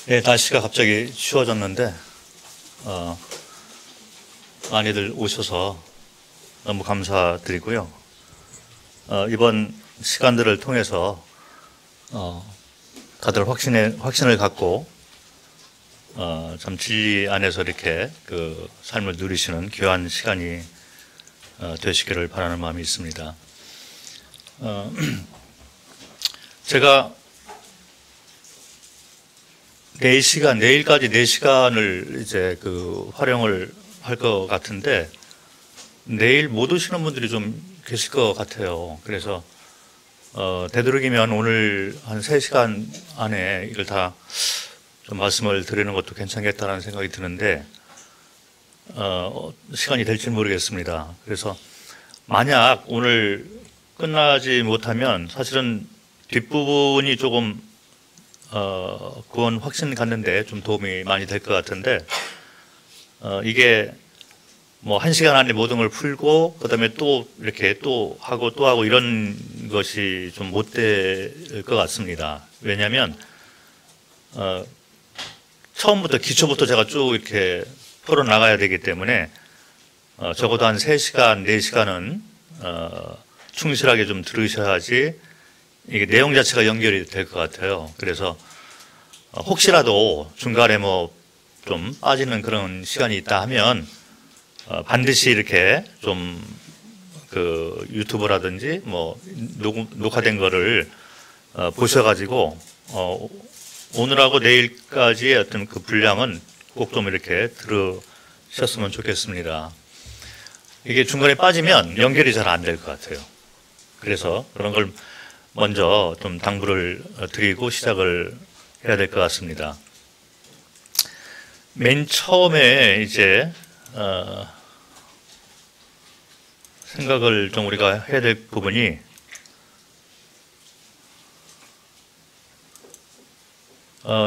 네, 날씨가 갑자기 추워졌는데 많이들 오셔서 너무 감사드리고요. 이번 시간들을 통해서 다들 확신을 갖고 참 진리 안에서 이렇게 그 삶을 누리시는 귀한 시간이 되시기를 바라는 마음이 있습니다. 제가 내일까지 4시간을 이제 활용을 할 것 같은데, 내일 못 오시는 분들이 좀 계실 것 같아요. 그래서, 되도록이면 오늘 한 3시간 안에 이걸 다 좀 말씀을 드리는 것도 괜찮겠다는 생각이 드는데, 시간이 될지 모르겠습니다. 그래서 만약 오늘 끝나지 못하면 사실은 뒷부분이 조금 구원 확신 갖는데 좀 도움이 많이 될 것 같은데, 이게 뭐 1시간 안에 모든 걸 풀고 그다음에 또 이렇게 또 하고 이런 것이 좀 못 될 것 같습니다. 왜냐하면 처음부터 기초부터 제가 쭉 이렇게 풀어 나가야 되기 때문에 적어도 한 3시간, 4시간은 충실하게 좀 들으셔야지 이게 내용 자체가 연결이 될 것 같아요. 그래서 혹시라도 중간에 뭐 좀 빠지는 그런 시간이 있다 하면 반드시 이렇게 좀 그 유튜브라든지 뭐 녹화된 거를 보셔가지고 오늘하고 내일까지의 어떤 그 분량은 꼭 좀 이렇게 들으셨으면 좋겠습니다. 이게 중간에 빠지면 연결이 잘 안 될 것 같아요. 그래서 그런 걸 먼저 좀 당부를 드리고 시작을 해야 될 것 같습니다. 맨 처음에 이제 생각을 좀 우리가 해야 될 부분이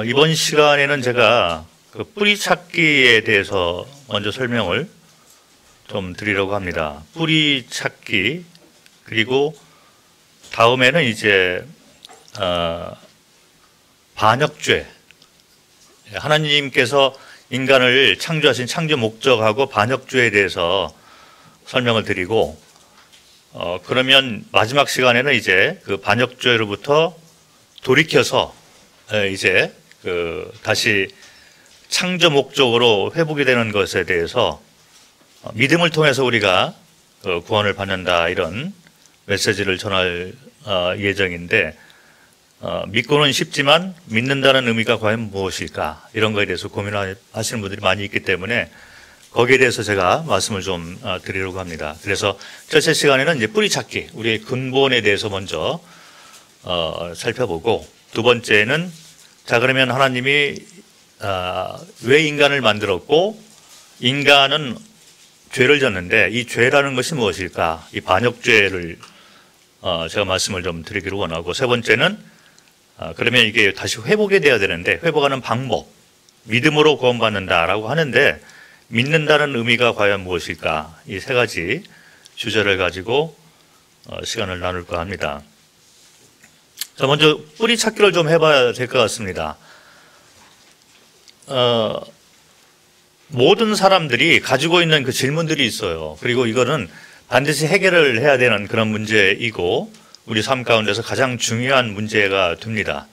이번 시간에는 제가 그 뿌리 찾기에 대해서 먼저 설명을 좀 드리려고 합니다. 뿌리 찾기, 그리고 다음에는 이제 반역죄, 하나님께서 인간을 창조하신 창조 목적하고 반역죄에 대해서 설명을 드리고, 그러면 마지막 시간에는 이제 그 반역죄로부터 돌이켜서 이제 다시 창조 목적으로 회복이 되는 것에 대해서 믿음을 통해서 우리가 구원을 받는다, 이런 메시지를 전할 예정인데, 믿고는 쉽지만 믿는다는 의미가 과연 무엇일까, 이런 거에 대해서 고민하시는 분들이 많이 있기 때문에 거기에 대해서 제가 말씀을 좀 드리려고 합니다. 그래서 첫째 시간에는 이제 뿌리 찾기, 우리의 근본에 대해서 먼저 살펴보고, 두 번째는 자 그러면 하나님이 왜 인간을 만들었고 인간은 죄를 졌는데 이 죄라는 것이 무엇일까, 이 반역죄를 제가 말씀을 좀 드리기를 원하고, 세 번째는 그러면 이게 다시 회복이 돼야 되는데 회복하는 방법, 믿음으로 구원받는다라고 하는데 믿는다는 의미가 과연 무엇일까, 이 세 가지 주제를 가지고 시간을 나눌까 합니다. 자, 먼저 뿌리 찾기를 좀 해봐야 될 것 같습니다. 모든 사람들이 가지고 있는 그 질문들이 있어요. 그리고 이거는 반드시 해결을 해야 되는 그런 문제이고 우리 삶 가운데서 가장 중요한 문제가 됩니다.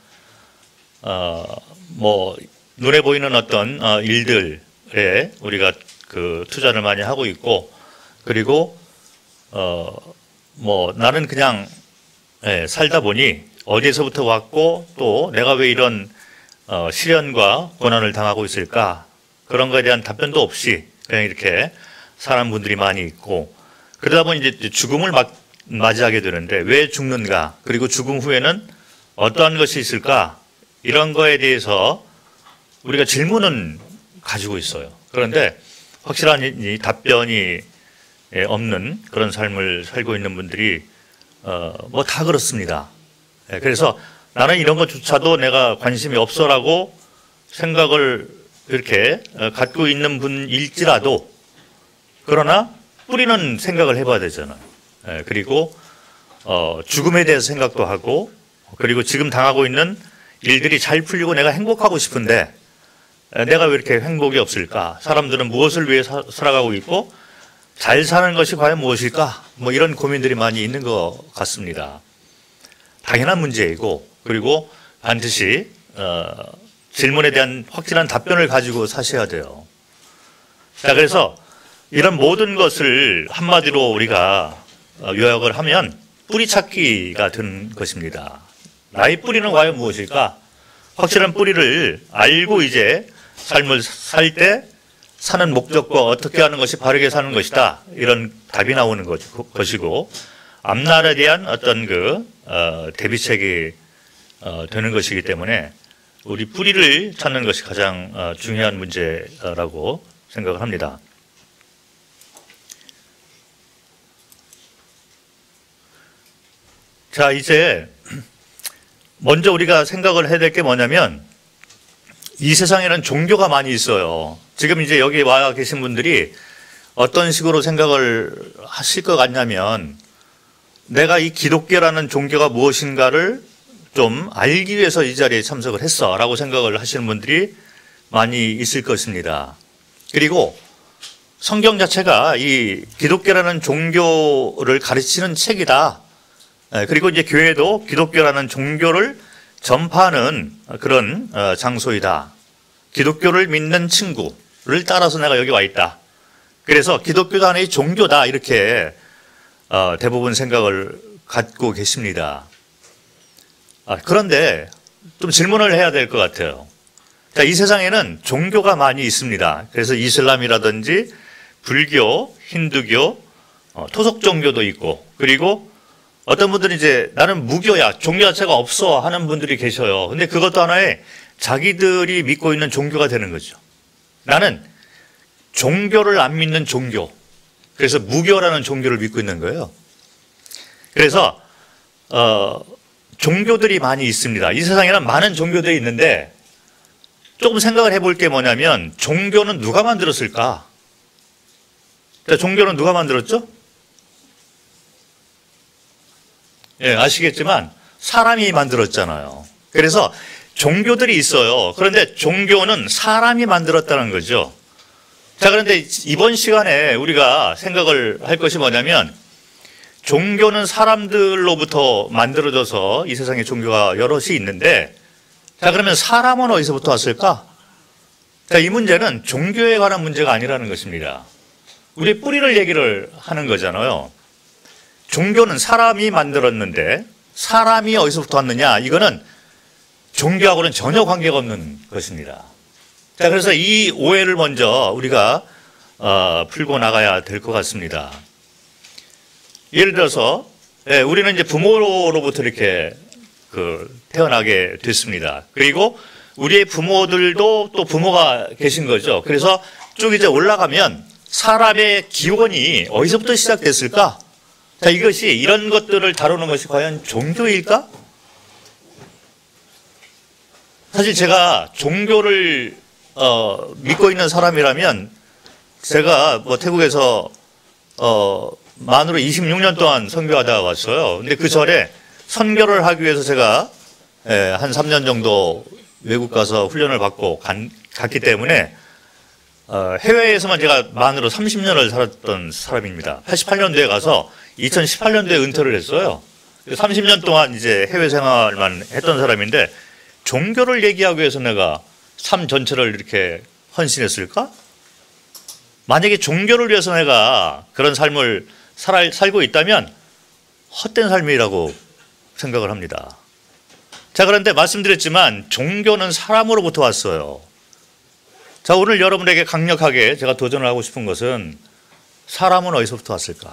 뭐 눈에 보이는 어떤 일들에 우리가 그 투자를 많이 하고 있고, 그리고 뭐 나는 그냥 살다 보니 어디에서부터 왔고 또 내가 왜 이런 시련과 고난을 당하고 있을까, 그런 거에 대한 답변도 없이 그냥 이렇게 사는 분들이 많이 있고, 그러다 보니 이제 죽음을 맞이하게 되는데 왜 죽는가, 그리고 죽음 후에는 어떠한 것이 있을까, 이런 거에 대해서 우리가 질문은 가지고 있어요. 그런데 확실한 이 답변이 없는 그런 삶을 살고 있는 분들이 뭐 다 그렇습니다. 그래서 나는 이런 것조차도 내가 관심이 없어라고 생각을 이렇게 갖고 있는 분일지라도, 그러나 뿌리는 생각을 해봐야 되잖아요. 그리고 죽음에 대해서 생각도 하고, 그리고 지금 당하고 있는 일들이 잘 풀리고 내가 행복하고 싶은데 내가 왜 이렇게 행복이 없을까? 사람들은 무엇을 위해 살아가고 있고 잘 사는 것이 과연 무엇일까? 뭐 이런 고민들이 많이 있는 것 같습니다. 당연한 문제이고, 그리고 반드시 질문에 대한 확실한 답변을 가지고 사셔야 돼요. 자, 그래서 이런 모든 것을 한마디로 우리가 요약을 하면 뿌리 찾기가 된 것입니다. 나의 뿌리는 과연 무엇일까? 확실한 뿌리를 알고 이제 삶을 살 때 사는 목적과 어떻게 하는 것이 바르게 사는 것이다. 이런 답이 나오는 것이고, 앞날에 대한 어떤 대비책이 되는 것이기 때문에 우리 뿌리를 찾는 것이 가장 중요한 문제라고 생각을 합니다. 자, 이제 먼저 우리가 생각을 해야 될 게 뭐냐면 이 세상에는 종교가 많이 있어요. 지금 이제 여기 와 계신 분들이 어떤 식으로 생각을 하실 것 같냐면 내가 이 기독교라는 종교가 무엇인가를 좀 알기 위해서 이 자리에 참석을 했어 라고 생각을 하시는 분들이 많이 있을 것입니다. 그리고 성경 자체가 이 기독교라는 종교를 가르치는 책이다. 그리고 이제 교회도 기독교라는 종교를 전파하는 그런 장소이다. 기독교를 믿는 친구를 따라서 내가 여기 와 있다. 그래서 기독교도 하나의 종교다. 이렇게 대부분 생각을 갖고 계십니다. 그런데 좀 질문을 해야 될 것 같아요. 자, 이 세상에는 종교가 많이 있습니다. 그래서 이슬람이라든지 불교, 힌두교, 토속 종교도 있고, 그리고 어떤 분들은 이제 나는 무교야, 종교 자체가 없어 하는 분들이 계셔요. 근데 그것도 하나의 자기들이 믿고 있는 종교가 되는 거죠. 나는 종교를 안 믿는 종교. 그래서 무교라는 종교를 믿고 있는 거예요. 그래서 종교들이 많이 있습니다. 이 세상에는 많은 종교들이 있는데 조금 생각을 해볼 게 뭐냐면 종교는 누가 만들었을까? 자, 종교는 누가 만들었죠? 예, 아시겠지만 사람이 만들었잖아요. 그래서 종교들이 있어요. 그런데 종교는 사람이 만들었다는 거죠. 자, 그런데 이번 시간에 우리가 생각을 할 것이 뭐냐면 종교는 사람들로부터 만들어져서 이 세상에 종교가 여럿이 있는데, 자, 그러면 사람은 어디서부터 왔을까? 자, 이 문제는 종교에 관한 문제가 아니라는 것입니다. 우리 뿌리를 얘기를 하는 거잖아요. 종교는 사람이 만들었는데 사람이 어디서부터 왔느냐? 이거는 종교하고는 전혀 관계가 없는 것입니다. 자, 그래서 이 오해를 먼저 우리가 풀고 나가야 될 것 같습니다. 예를 들어서 우리는 이제 부모로부터 이렇게 태어나게 됐습니다. 그리고 우리의 부모들도 또 부모가 계신 거죠. 그래서 쭉 이제 올라가면 사람의 기원이 어디서부터 시작됐을까? 자, 이것이 이런 것들을 다루는 것이 과연 종교일까? 사실 제가 종교를 믿고 있는 사람이라면 제가 뭐 태국에서 만으로 26년 동안 선교하다 왔어요. 근데 그 전에 선교를 하기 위해서 제가 한 3년 정도 외국 가서 훈련을 받고 갔기 때문에 해외에서만 제가 만으로 30년을 살았던 사람입니다. 88년도에 가서 2018년도에 은퇴를 했어요. 30년 동안 이제 해외 생활만 했던 사람인데 종교를 얘기하기 위해서 내가 삶 전체를 이렇게 헌신했을까? 만약에 종교를 위해서 내가 그런 삶을 살고 있다면 헛된 삶이라고 생각을 합니다. 자, 그런데 말씀드렸지만 종교는 사람으로부터 왔어요. 자, 오늘 여러분에게 강력하게 제가 도전을 하고 싶은 것은 사람은 어디서부터 왔을까?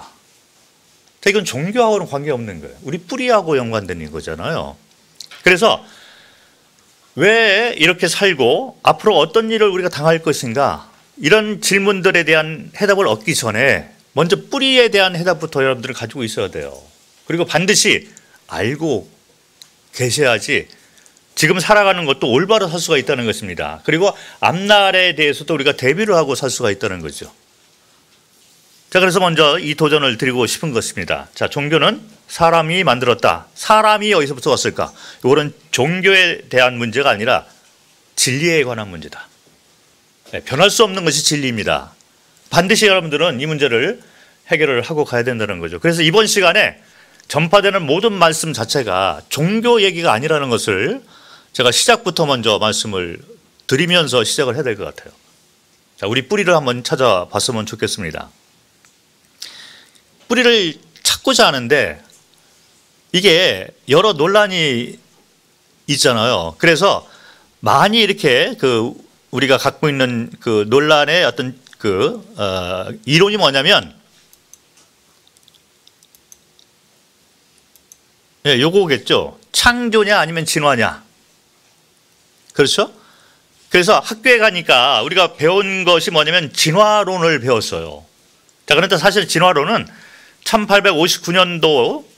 자, 이건 종교하고는 관계없는 거예요. 우리 뿌리하고 연관된 거잖아요. 그래서 왜 이렇게 살고 앞으로 어떤 일을 우리가 당할 것인가? 이런 질문들에 대한 해답을 얻기 전에 먼저 뿌리에 대한 해답부터 여러분들은 가지고 있어야 돼요. 그리고 반드시 알고 계셔야지 지금 살아가는 것도 올바로 살 수가 있다는 것입니다. 그리고 앞날에 대해서도 우리가 대비를 하고 살 수가 있다는 거죠. 자, 그래서 먼저 이 도전을 드리고 싶은 것입니다. 자, 종교는 사람이 만들었다. 사람이 어디서부터 왔을까? 이거는 종교에 대한 문제가 아니라 진리에 관한 문제다. 변할 수 없는 것이 진리입니다. 반드시 여러분들은 이 문제를 해결을 하고 가야 된다는 거죠. 그래서 이번 시간에 전파되는 모든 말씀 자체가 종교 얘기가 아니라는 것을 제가 시작부터 먼저 말씀을 드리면서 시작을 해야 될 것 같아요. 자, 우리 뿌리를 한번 찾아봤으면 좋겠습니다. 뿌리를 찾고자 하는데 이게 여러 논란이 있잖아요. 그래서 많이 이렇게 우리가 갖고 있는 논란의 어떤 이론이 뭐냐면, 요거겠죠. 창조냐 아니면 진화냐. 그렇죠? 그래서 학교에 가니까 우리가 배운 것이 뭐냐면 진화론을 배웠어요. 자, 그런데 사실 진화론은 1859년도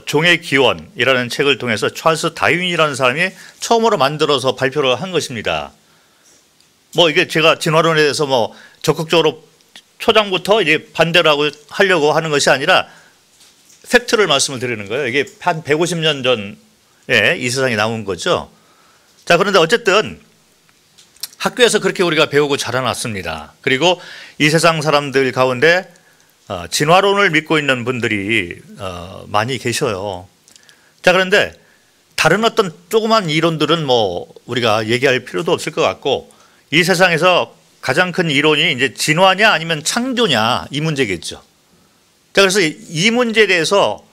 종의 기원이라는 책을 통해서 찰스 다윈이라는 사람이 처음으로 만들어서 발표를 한 것입니다. 이게 제가 진화론에 대해서 적극적으로 초장부터 이제 반대를 하려고 하는 것이 아니라 팩트를 말씀을 드리는 거예요. 이게 한 150년 전에 이 세상에 나온 거죠. 자, 그런데 어쨌든 학교에서 그렇게 우리가 배우고 자라났습니다. 그리고 이 세상 사람들 가운데 진화론을 믿고 있는 분들이 많이 계셔요. 자, 그런데 다른 어떤 조그만 이론들은 우리가 얘기할 필요도 없을 것 같고, 이 세상에서 가장 큰 이론이 이제 진화냐 아니면 창조냐, 이 문제겠죠. 자, 그래서 이 문제에 대해서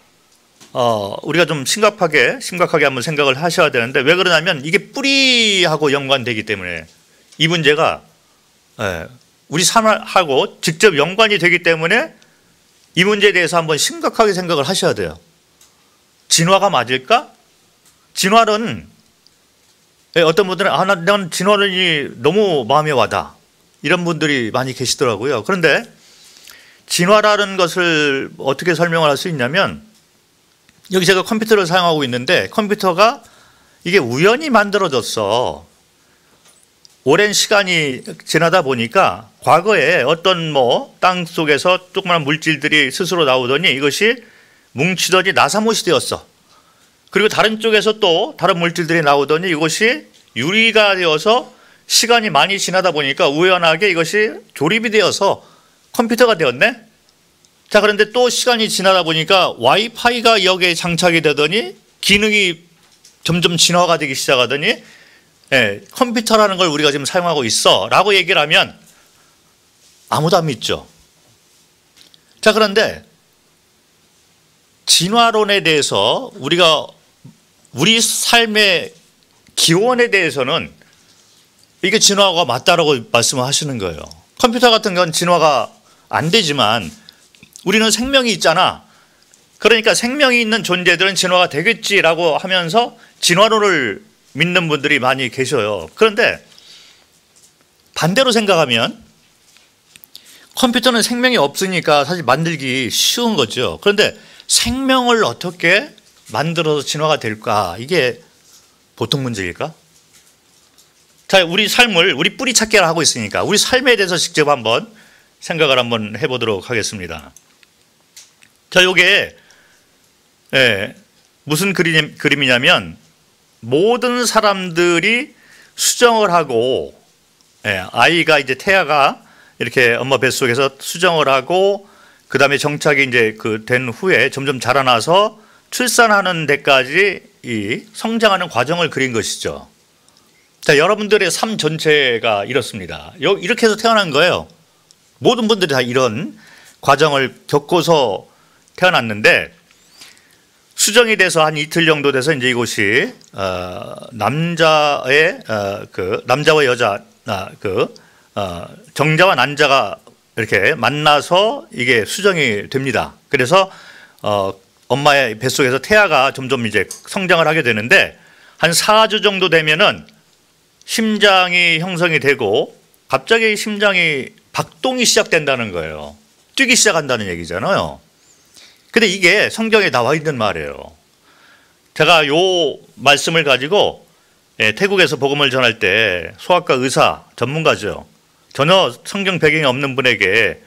우리가 좀 심각하게 한번 생각을 하셔야 되는데, 왜 그러냐면 이게 뿌리하고 연관되기 때문에, 이 문제가 우리 삶하고 직접 연관이 되기 때문에 이 문제에 대해서 한번 심각하게 생각을 하셔야 돼요. 진화가 맞을까? 진화론, 어떤 분들은 난 진화론이 너무 마음에 와닿아, 이런 분들이 많이 계시더라고요. 그런데 진화라는 것을 어떻게 설명을 할 수 있냐면, 여기 제가 컴퓨터를 사용하고 있는데 컴퓨터가 이게 우연히 만들어졌어. 오랜 시간이 지나다 보니까 과거에 어떤 땅 속에서 조그마한 물질들이 스스로 나오더니 이것이 뭉치더니 나사못이 되었어. 그리고 다른 쪽에서 또 다른 물질들이 나오더니 이것이 유리가 되어서 시간이 많이 지나다 보니까 우연하게 이것이 조립이 되어서 컴퓨터가 되었네. 자, 그런데 또 시간이 지나다 보니까 와이파이가 여기에 장착이 되더니 기능이 점점 진화가 되기 시작하더니 컴퓨터라는 걸 우리가 지금 사용하고 있어 라고 얘기를 하면 아무도 안 믿죠. 자, 그런데 진화론에 대해서 우리 삶의 기원에 대해서는 이게 진화가 맞다라고 말씀을 하시는 거예요. 컴퓨터 같은 건 진화가 안 되지만 우리는 생명이 있잖아. 그러니까 생명이 있는 존재들은 진화가 되겠지라고 하면서 진화론을 믿는 분들이 많이 계셔요. 그런데 반대로 생각하면 컴퓨터는 생명이 없으니까 사실 만들기 쉬운 거죠. 그런데 생명을 어떻게 만들어서 진화가 될까? 이게 보통 문제일까? 자, 우리 삶을 우리 뿌리 찾기를 하고 있으니까 우리 삶에 대해서 직접 한번 생각을 한번 해보도록 하겠습니다. 자, 요게 무슨 그림이냐면 모든 사람들이 수정을 하고 아이가 이제 태아가 이렇게 엄마 뱃속에서 수정을 하고 그 다음에 정착이 이제 된 후에 점점 자라나서 출산하는 데까지 이 성장하는 과정을 그린 것이죠. 자, 여러분들의 삶 전체가 이렇습니다. 이렇게 해서 태어난 거예요. 모든 분들이 다 이런 과정을 겪고서 태어났는데 수정이 돼서 한 이틀 정도 돼서 이제 이곳이 남자와 여자 정자와 난자가 이렇게 만나서 이게 수정이 됩니다. 그래서 엄마의 뱃속에서 태아가 점점 이제 성장을 하게 되는데 한 4주 정도 되면은 심장이 형성이 되고 갑자기 심장이 박동이 시작된다는 거예요. 뛰기 시작한다는 얘기잖아요. 근데 이게 성경에 나와 있는 말이에요. 제가 요 말씀을 가지고 태국에서 복음을 전할 때 소아과 의사 전문가죠. 전혀 성경 배경이 없는 분에게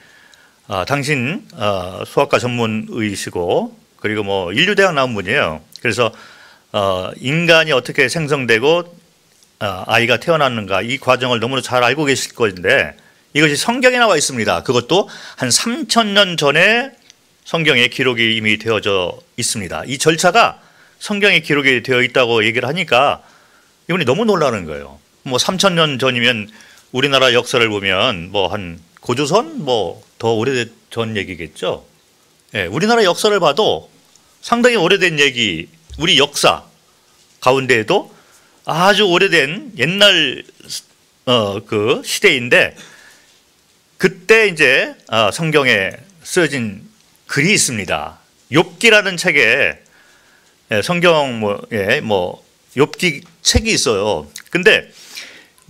당신 소아과 전문의시고 그리고 뭐 인류대학 나온 분이에요. 그래서 인간이 어떻게 생성되고 아이가 태어났는가 이 과정을 너무나 잘 알고 계실 것인데 이것이 성경에 나와 있습니다. 그것도 한 3,000년 전에 성경에 기록이 이미 되어져 있습니다. 이 절차가 성경에 기록이 되어 있다고 얘기를 하니까 이분이 너무 놀라는 거예요. 뭐 3,000년 전이면 우리나라 역사를 보면 뭐 한 고조선 뭐 더 오래전 얘기겠죠. 예, 우리나라 역사를 봐도 상당히 오래된 얘기, 우리 역사 가운데에도 아주 오래된 옛날 그 시대인데 그때 이제 성경에 쓰여진 글이 있습니다. 욥기라는 책에 성경 뭐 욥기 책이 있어요. 근데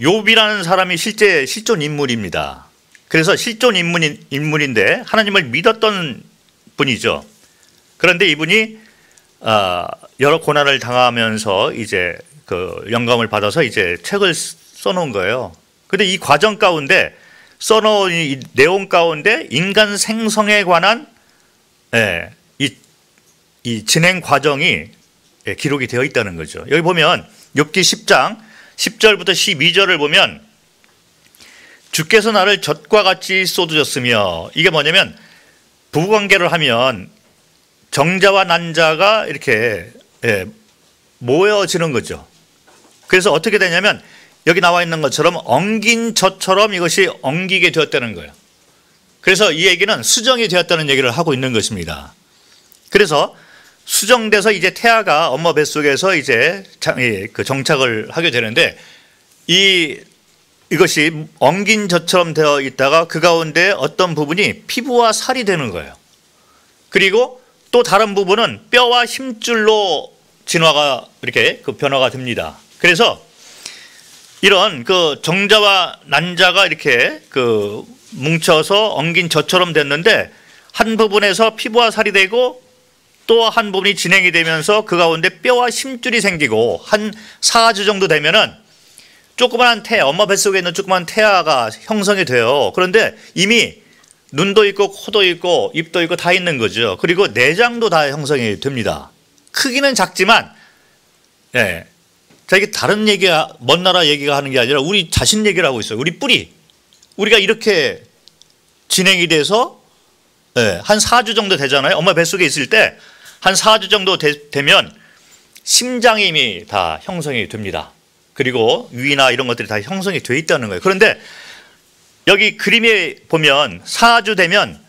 욥이라는 사람이 실제 실존 인물입니다. 그래서 실존 인물인데 하나님을 믿었던 분이죠. 그런데 이분이 여러 고난을 당하면서 이제 그 영감을 받아서 이제 책을 써놓은 거예요. 근데 이 과정 가운데 써놓은 이 내용 가운데 인간 생성에 관한 이 진행 과정이 기록이 되어 있다는 거죠. 여기 보면 욥기 10장 10절부터 12절을 보면 주께서 나를 젖과 같이 쏟으셨으며 이게 뭐냐면 부부관계를 하면 정자와 난자가 이렇게 모여지는 거죠. 그래서 어떻게 되냐면 여기 나와 있는 것처럼 엉긴 젖처럼 이것이 엉기게 되었다는 거예요. 그래서 이 얘기는 수정이 되었다는 얘기를 하고 있는 것입니다. 그래서 수정돼서 이제 태아가 엄마 뱃속에서 이제 그 정착을 하게 되는데 이것이 엉긴 젖처럼 되어 있다가 그 가운데 어떤 부분이 피부와 살이 되는 거예요. 그리고 또 다른 부분은 뼈와 힘줄로 진화가 이렇게 그 변화가 됩니다. 그래서 이런 그 정자와 난자가 이렇게 그 뭉쳐서 엉긴 젖처럼 됐는데 한 부분에서 피부와 살이 되고 또 한 부분이 진행이 되면서 그 가운데 뼈와 힘줄이 생기고 한 4주 정도 되면은 조그만한 태아, 엄마 뱃속에 있는 조그만한 태아가 형성이 돼요. 그런데 이미 눈도 있고 코도 있고 입도 있고 다 있는 거죠. 그리고 내장도 다 형성이 됩니다. 크기는 작지만 자, 이게 다른 얘기가 먼 나라 얘기가 하는 게 아니라 우리 자신 얘기를 하고 있어요. 우리 뿌리. 우리가 이렇게 진행이 돼서 한 4주 정도 되잖아요. 엄마 뱃속에 있을 때 한 4주 정도 되면 심장이 이미 다 형성이 됩니다. 그리고 위나 이런 것들이 다 형성이 돼 있다는 거예요. 그런데 여기 그림에 보면 4주 되면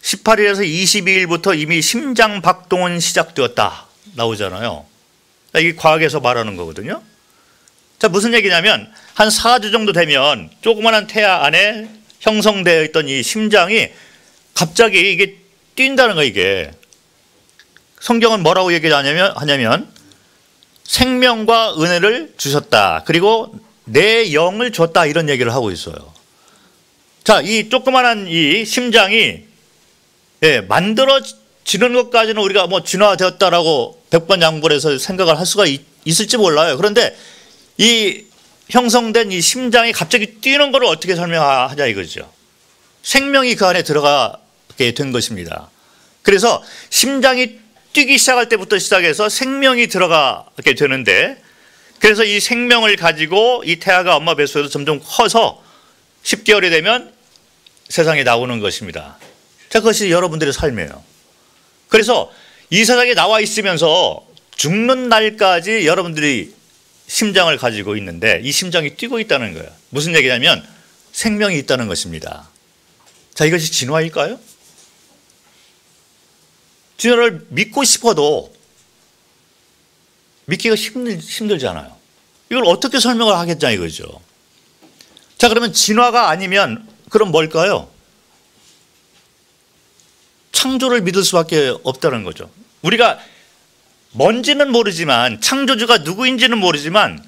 18일에서 22일부터 이미 심장 박동은 시작되었다 나오잖아요. 이게 과학에서 말하는 거거든요. 자, 무슨 얘기냐면 한 4주 정도 되면 조그마한 태아 안에 형성되어 있던 이 심장이 갑자기 이게 뛴다는 거예요. 이게 성경은 뭐라고 얘기하냐면 생명과 은혜를 주셨다. 그리고 내 영을 줬다. 이런 얘기를 하고 있어요. 자, 이 조그마한 이 심장이 만들어지는 것까지는 우리가 뭐 진화되었다라고 백번양보해서 생각을 할 수가 있을지 몰라요. 그런데 이 형성된 이 심장이 갑자기 뛰는 걸 어떻게 설명하냐 이거죠. 생명이 그 안에 들어가게 된 것입니다. 그래서 심장이 뛰기 시작할 때부터 시작해서 생명이 들어가게 되는데 그래서 이 생명을 가지고 이 태아가 엄마 뱃속에서 점점 커서 10개월이 되면 세상에 나오는 것입니다. 자, 그것이 여러분들의 삶이에요. 그래서 이 세상에 나와 있으면서 죽는 날까지 여러분들이 심장을 가지고 있는데 이 심장이 뛰고 있다는 거예요. 무슨 얘기냐면 생명이 있다는 것입니다. 자, 이것이 진화일까요? 진화를 믿고 싶어도 믿기가 힘들잖아요. 이걸 어떻게 설명을 하겠냐 이거죠. 자, 그러면 진화가 아니면 그럼 뭘까요? 창조를 믿을 수밖에 없다는 거죠. 우리가 뭔지는 모르지만 창조주가 누구인지는 모르지만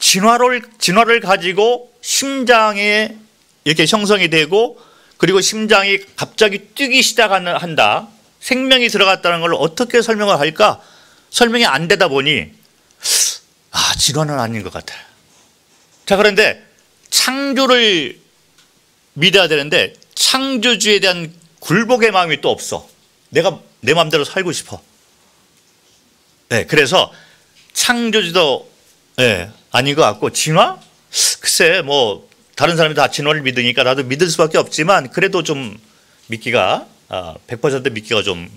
진화를 가지고 심장에 이렇게 형성이 되고 그리고 심장이 갑자기 뛰기 시작한다. 생명이 들어갔다는 걸 어떻게 설명을 할까? 설명이 안 되다 보니 진화는 아닌 것 같아요. 자, 그런데 창조를 믿어야 되는데 창조주에 대한 굴복의 마음이 또 없어. 내가 내 마음대로 살고 싶어. 네, 그래서 창조주도 아닌 것 같고 진화? 글쎄 뭐 다른 사람이 다 진화를 믿으니까 나도 믿을 수밖에 없지만 그래도 좀 믿기가 100% 믿기가 좀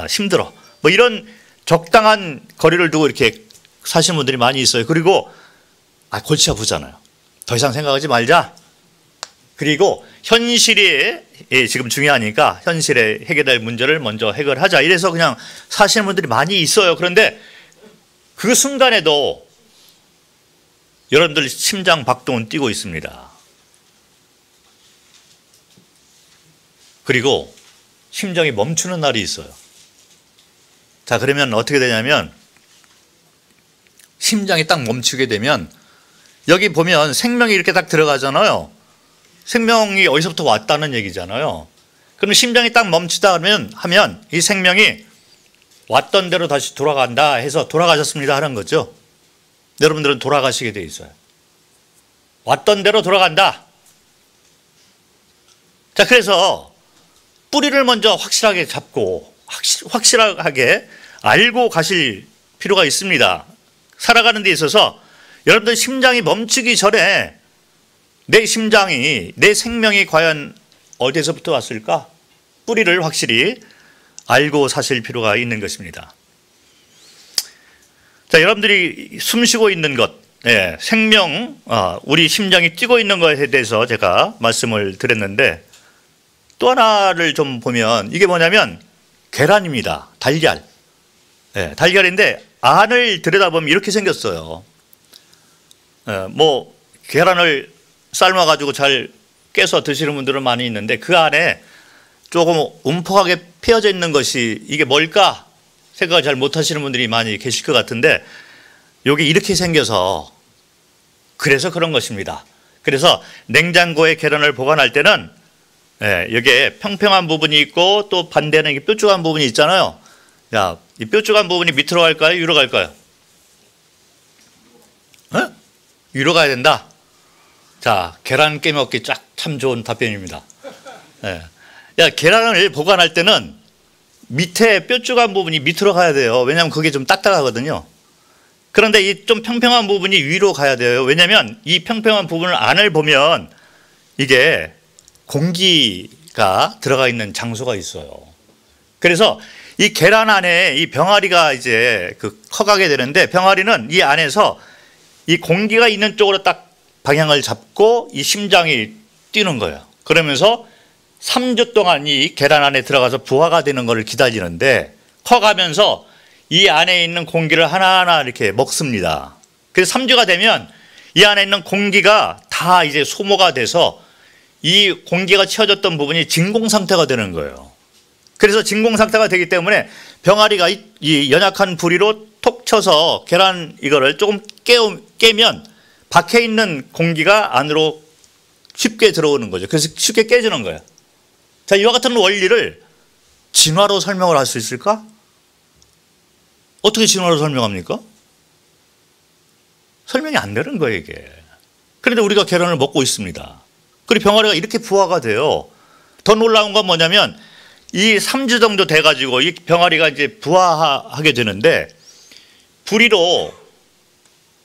힘들어. 뭐 이런 적당한 거리를 두고 이렇게 사시는 분들이 많이 있어요. 그리고 골치 아프잖아요. 더 이상 생각하지 말자. 그리고 현실이 지금 중요하니까 현실에 해결될 문제를 먼저 해결하자. 이래서 그냥 사시는 분들이 많이 있어요. 그런데 그 순간에도 여러분들 심장 박동은 뛰고 있습니다. 그리고 심장이 멈추는 날이 있어요. 자, 그러면 어떻게 되냐면 심장이 딱 멈추게 되면 여기 보면 생명이 이렇게 딱 들어가잖아요. 생명이 어디서부터 왔다는 얘기잖아요. 그럼 심장이 딱 멈추다 하면 이 생명이 왔던 대로 다시 돌아간다 해서 돌아가셨습니다 하는 거죠. 여러분들은 돌아가시게 돼 있어요. 왔던 대로 돌아간다. 자, 그래서 뿌리를 먼저 확실하게 잡고 확실하게 알고 가실 필요가 있습니다. 살아가는 데 있어서 여러분들 심장이 멈추기 전에 내 심장이, 내 생명이 과연 어디서부터 왔을까? 뿌리를 확실히 알고 사실 필요가 있는 것입니다. 자, 여러분들이 숨 쉬고 있는 것, 생명, 우리 심장이 뛰고 있는 것에 대해서 제가 말씀을 드렸는데 또 하나를 좀 보면 이게 뭐냐면 계란입니다. 달걀. 달걀인데 안을 들여다보면 이렇게 생겼어요. 뭐 계란을 삶아가지고 잘 깨서 드시는 분들은 많이 있는데 그 안에 조금 움푹하게 패여져 있는 것이 이게 뭘까 생각을 잘 못하시는 분들이 많이 계실 것 같은데 여기 이렇게 생겨서 그래서 그런 것입니다. 그래서 냉장고에 계란을 보관할 때는 여기에 평평한 부분이 있고 또 반대는 이 뾰족한 부분이 있잖아요. 야, 이 뾰족한 부분이 밑으로 갈까요? 위로 갈까요? 위로 가야 된다. 자, 계란 깨먹기 참 좋은 답변입니다. 야, 계란을 보관할 때는 밑에 뾰족한 부분이 밑으로 가야 돼요. 왜냐하면 그게 좀 딱딱하거든요. 그런데 이 좀 평평한 부분이 위로 가야 돼요. 왜냐하면 이 평평한 부분을 안을 보면 이게 공기가 들어가 있는 장소가 있어요. 그래서 이 계란 안에 이 병아리가 이제 커가게 되는데 병아리는 이 안에서 이 공기가 있는 쪽으로 딱 방향을 잡고 이 심장이 뛰는 거예요. 그러면서 3주 동안 이 계란 안에 들어가서 부화가 되는 것을 기다리는데 커가면서 이 안에 있는 공기를 하나하나 이렇게 먹습니다. 그래서 3주가 되면 이 안에 있는 공기가 다 이제 소모가 돼서 이 공기가 채워졌던 부분이 진공 상태가 되는 거예요. 그래서 진공 상태가 되기 때문에 병아리가 이 연약한 부리로 톡 쳐서 계란 이거를 조금 깨면 밖에 있는 공기가 안으로 쉽게 들어오는 거죠. 그래서 쉽게 깨지는 거예요. 자, 이와 같은 원리를 진화로 설명을 할 수 있을까? 어떻게 진화로 설명합니까? 설명이 안 되는 거예요, 이게. 그런데 우리가 계란을 먹고 있습니다. 그리고 병아리가 이렇게 부화가 돼요. 더 놀라운 건 뭐냐면 이 3주 정도 돼가지고 이 병아리가 이제 부화하게 되는데 부리로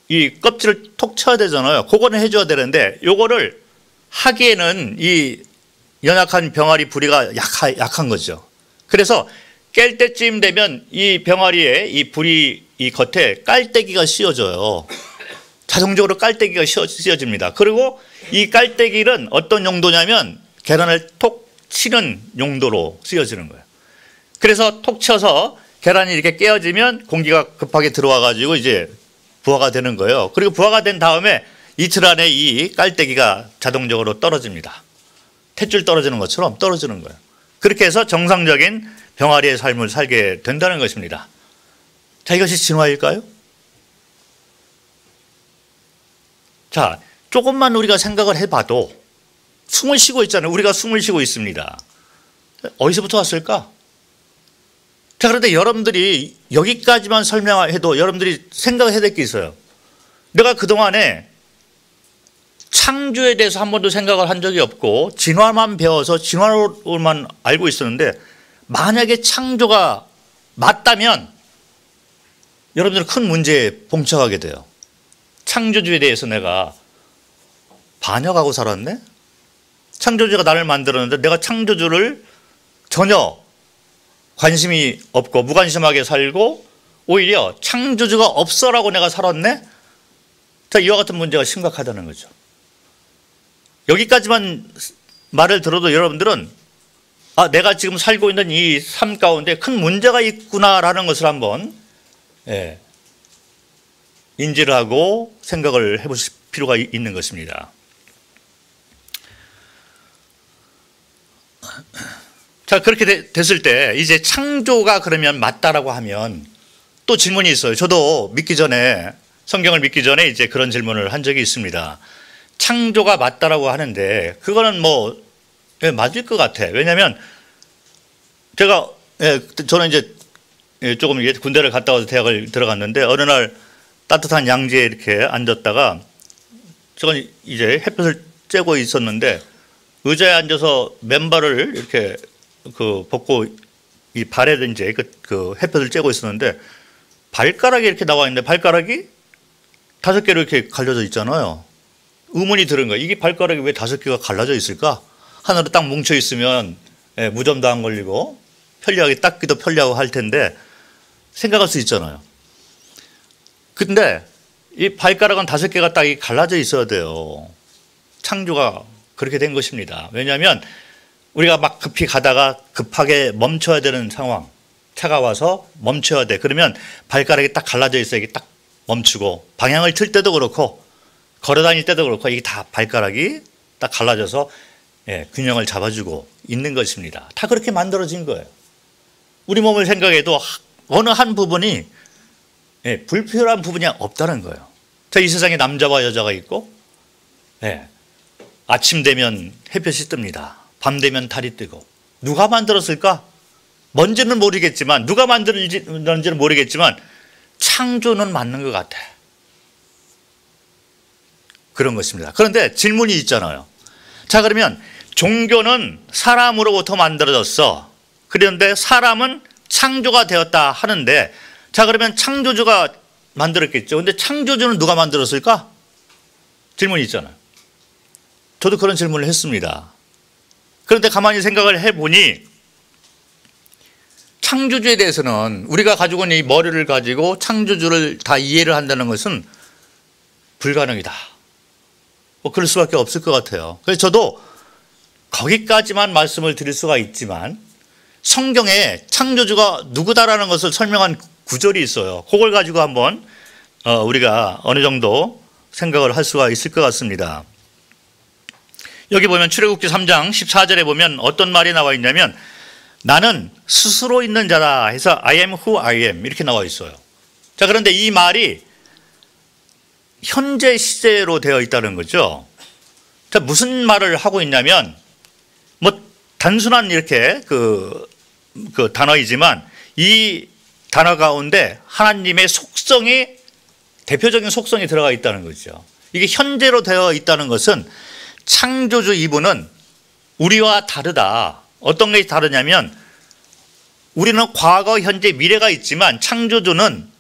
이 껍질을 톡 쳐야 되잖아요. 그거는 해줘야 되는데 요거를 하기에는 이 연약한 병아리 부리가 약한 거죠. 그래서 깰 때쯤 되면 이 병아리의 이 부리 이 겉에 깔때기가 씌워져요. 자동적으로 깔때기가 씌워집니다. 그리고 이 깔때기는 어떤 용도냐면 계란을 톡 치는 용도로 쓰여지는 거예요. 그래서 톡 쳐서 계란이 이렇게 깨어지면 공기가 급하게 들어와 가지고 이제 부화가 되는 거예요. 그리고 부화가 된 다음에 이틀 안에 이 깔때기가 자동적으로 떨어집니다. 탯줄 떨어지는 것처럼 떨어지는 거예요. 그렇게 해서 정상적인 병아리의 삶을 살게 된다는 것입니다. 자, 이것이 진화일까요? 자, 조금만 우리가 생각을 해봐도 숨을 쉬고 있잖아요. 우리가 숨을 쉬고 있습니다. 어디서부터 왔을까? 자, 그런데 여러분들이 여기까지만 설명해도 여러분들이 생각해야 될 게 있어요. 내가 그동안에 창조에 대해서 한 번도 생각을 한 적이 없고 진화만 배워서 진화로만 알고 있었는데 만약에 창조가 맞다면 여러분들은 큰 문제에 봉착하게 돼요. 창조주에 대해서 내가 반역하고 살았네? 창조주가 나를 만들었는데 내가 창조주를 전혀 관심이 없고 무관심하게 살고 오히려 창조주가 없어라고 내가 살았네? 자, 이와 같은 문제가 심각하다는 거죠. 여기까지만 말을 들어도 여러분들은 내가 지금 살고 있는 이 삶 가운데 큰 문제가 있구나라는 것을 한번 인지를 하고 생각을 해보실 필요가 있는 것입니다. 자, 그렇게 됐을 때 이제 창조가 그러면 맞다라고 하면 또 질문이 있어요. 저도 믿기 전에, 성경을 믿기 전에 이제 그런 질문을 한 적이 있습니다. 창조가 맞다라고 하는데 그거는 뭐 맞을 것 같아. 왜냐하면 저는 이제 조금 군대를 갔다 와서 대학을 들어갔는데 어느 날 따뜻한 양지에 이렇게 앉았다가 저건 이제 햇볕을 쬐고 있었는데 의자에 앉아서 맨발을 이렇게 벗고 이 발에 이제 그 햇볕을 쬐고 있었는데 발가락이 이렇게 나와 있는데 발가락이 5개로 이렇게 갈려져 있잖아요. 의문이 드는 거예요. 이게 발가락이 왜 5개가 갈라져 있을까? 하나로 딱 뭉쳐 있으면 무좀도 안 걸리고 편리하게 닦기도 편리하고 할 텐데 생각할 수 있잖아요. 근데 이 발가락은 5개가 딱 갈라져 있어야 돼요. 창조가 그렇게 된 것입니다. 왜냐하면 우리가 막 급히 가다가 급하게 멈춰야 되는 상황, 차가 와서 멈춰야 돼. 그러면 발가락이 딱 갈라져 있어야 이게 딱 멈추고 방향을 틀 때도 그렇고 걸어 다닐 때도 그렇고 이게 다 발가락이 딱 갈라져서 균형을 잡아주고 있는 것입니다. 다 그렇게 만들어진 거예요. 우리 몸을 생각해도 어느 한 부분이 불필요한 부분이 없다는 거예요. 자, 이 세상에 남자와 여자가 있고 아침 되면 햇볕이 뜹니다. 밤 되면 달이 뜨고 누가 만들었을까? 뭔지는 모르겠지만 누가 만들었는지는 모르겠지만 창조는 맞는 것 같아. 그런 것입니다. 그런데 질문이 있잖아요. 자, 그러면 종교는 사람으로부터 만들어졌어. 그런데 사람은 창조가 되었다 하는데 자, 그러면 창조주가 만들었겠죠. 근데 창조주는 누가 만들었을까? 질문이 있잖아요. 저도 그런 질문을 했습니다. 그런데 가만히 생각을 해보니 창조주에 대해서는 우리가 가지고 있는 이 머리를 가지고 창조주를 다 이해를 한다는 것은 불가능이다. 뭐 그럴 수밖에 없을 것 같아요. 그래서 저도 거기까지만 말씀을 드릴 수가 있지만 성경에 창조주가 누구다라는 것을 설명한 구절이 있어요. 그걸 가지고 한번 우리가 어느 정도 생각을 할 수가 있을 것 같습니다. 여기 보면 출애굽기 3장 14절에 보면 어떤 말이 나와 있냐면 나는 스스로 있는 자다 해서 I am who I am 이렇게 나와 있어요. 자, 그런데 이 말이 현재 시제로 되어 있다는 거죠. 자, 무슨 말을 하고 있냐면 뭐 단순한 이렇게 그 단어이지만 이 단어 가운데 하나님의 속성이 대표적인 속성이 들어가 있다는 거죠. 이게 현재로 되어 있다는 것은 창조주 이분은 우리와 다르다. 어떤 것이 다르냐면 우리는 과거, 현재, 미래가 있지만 창조주는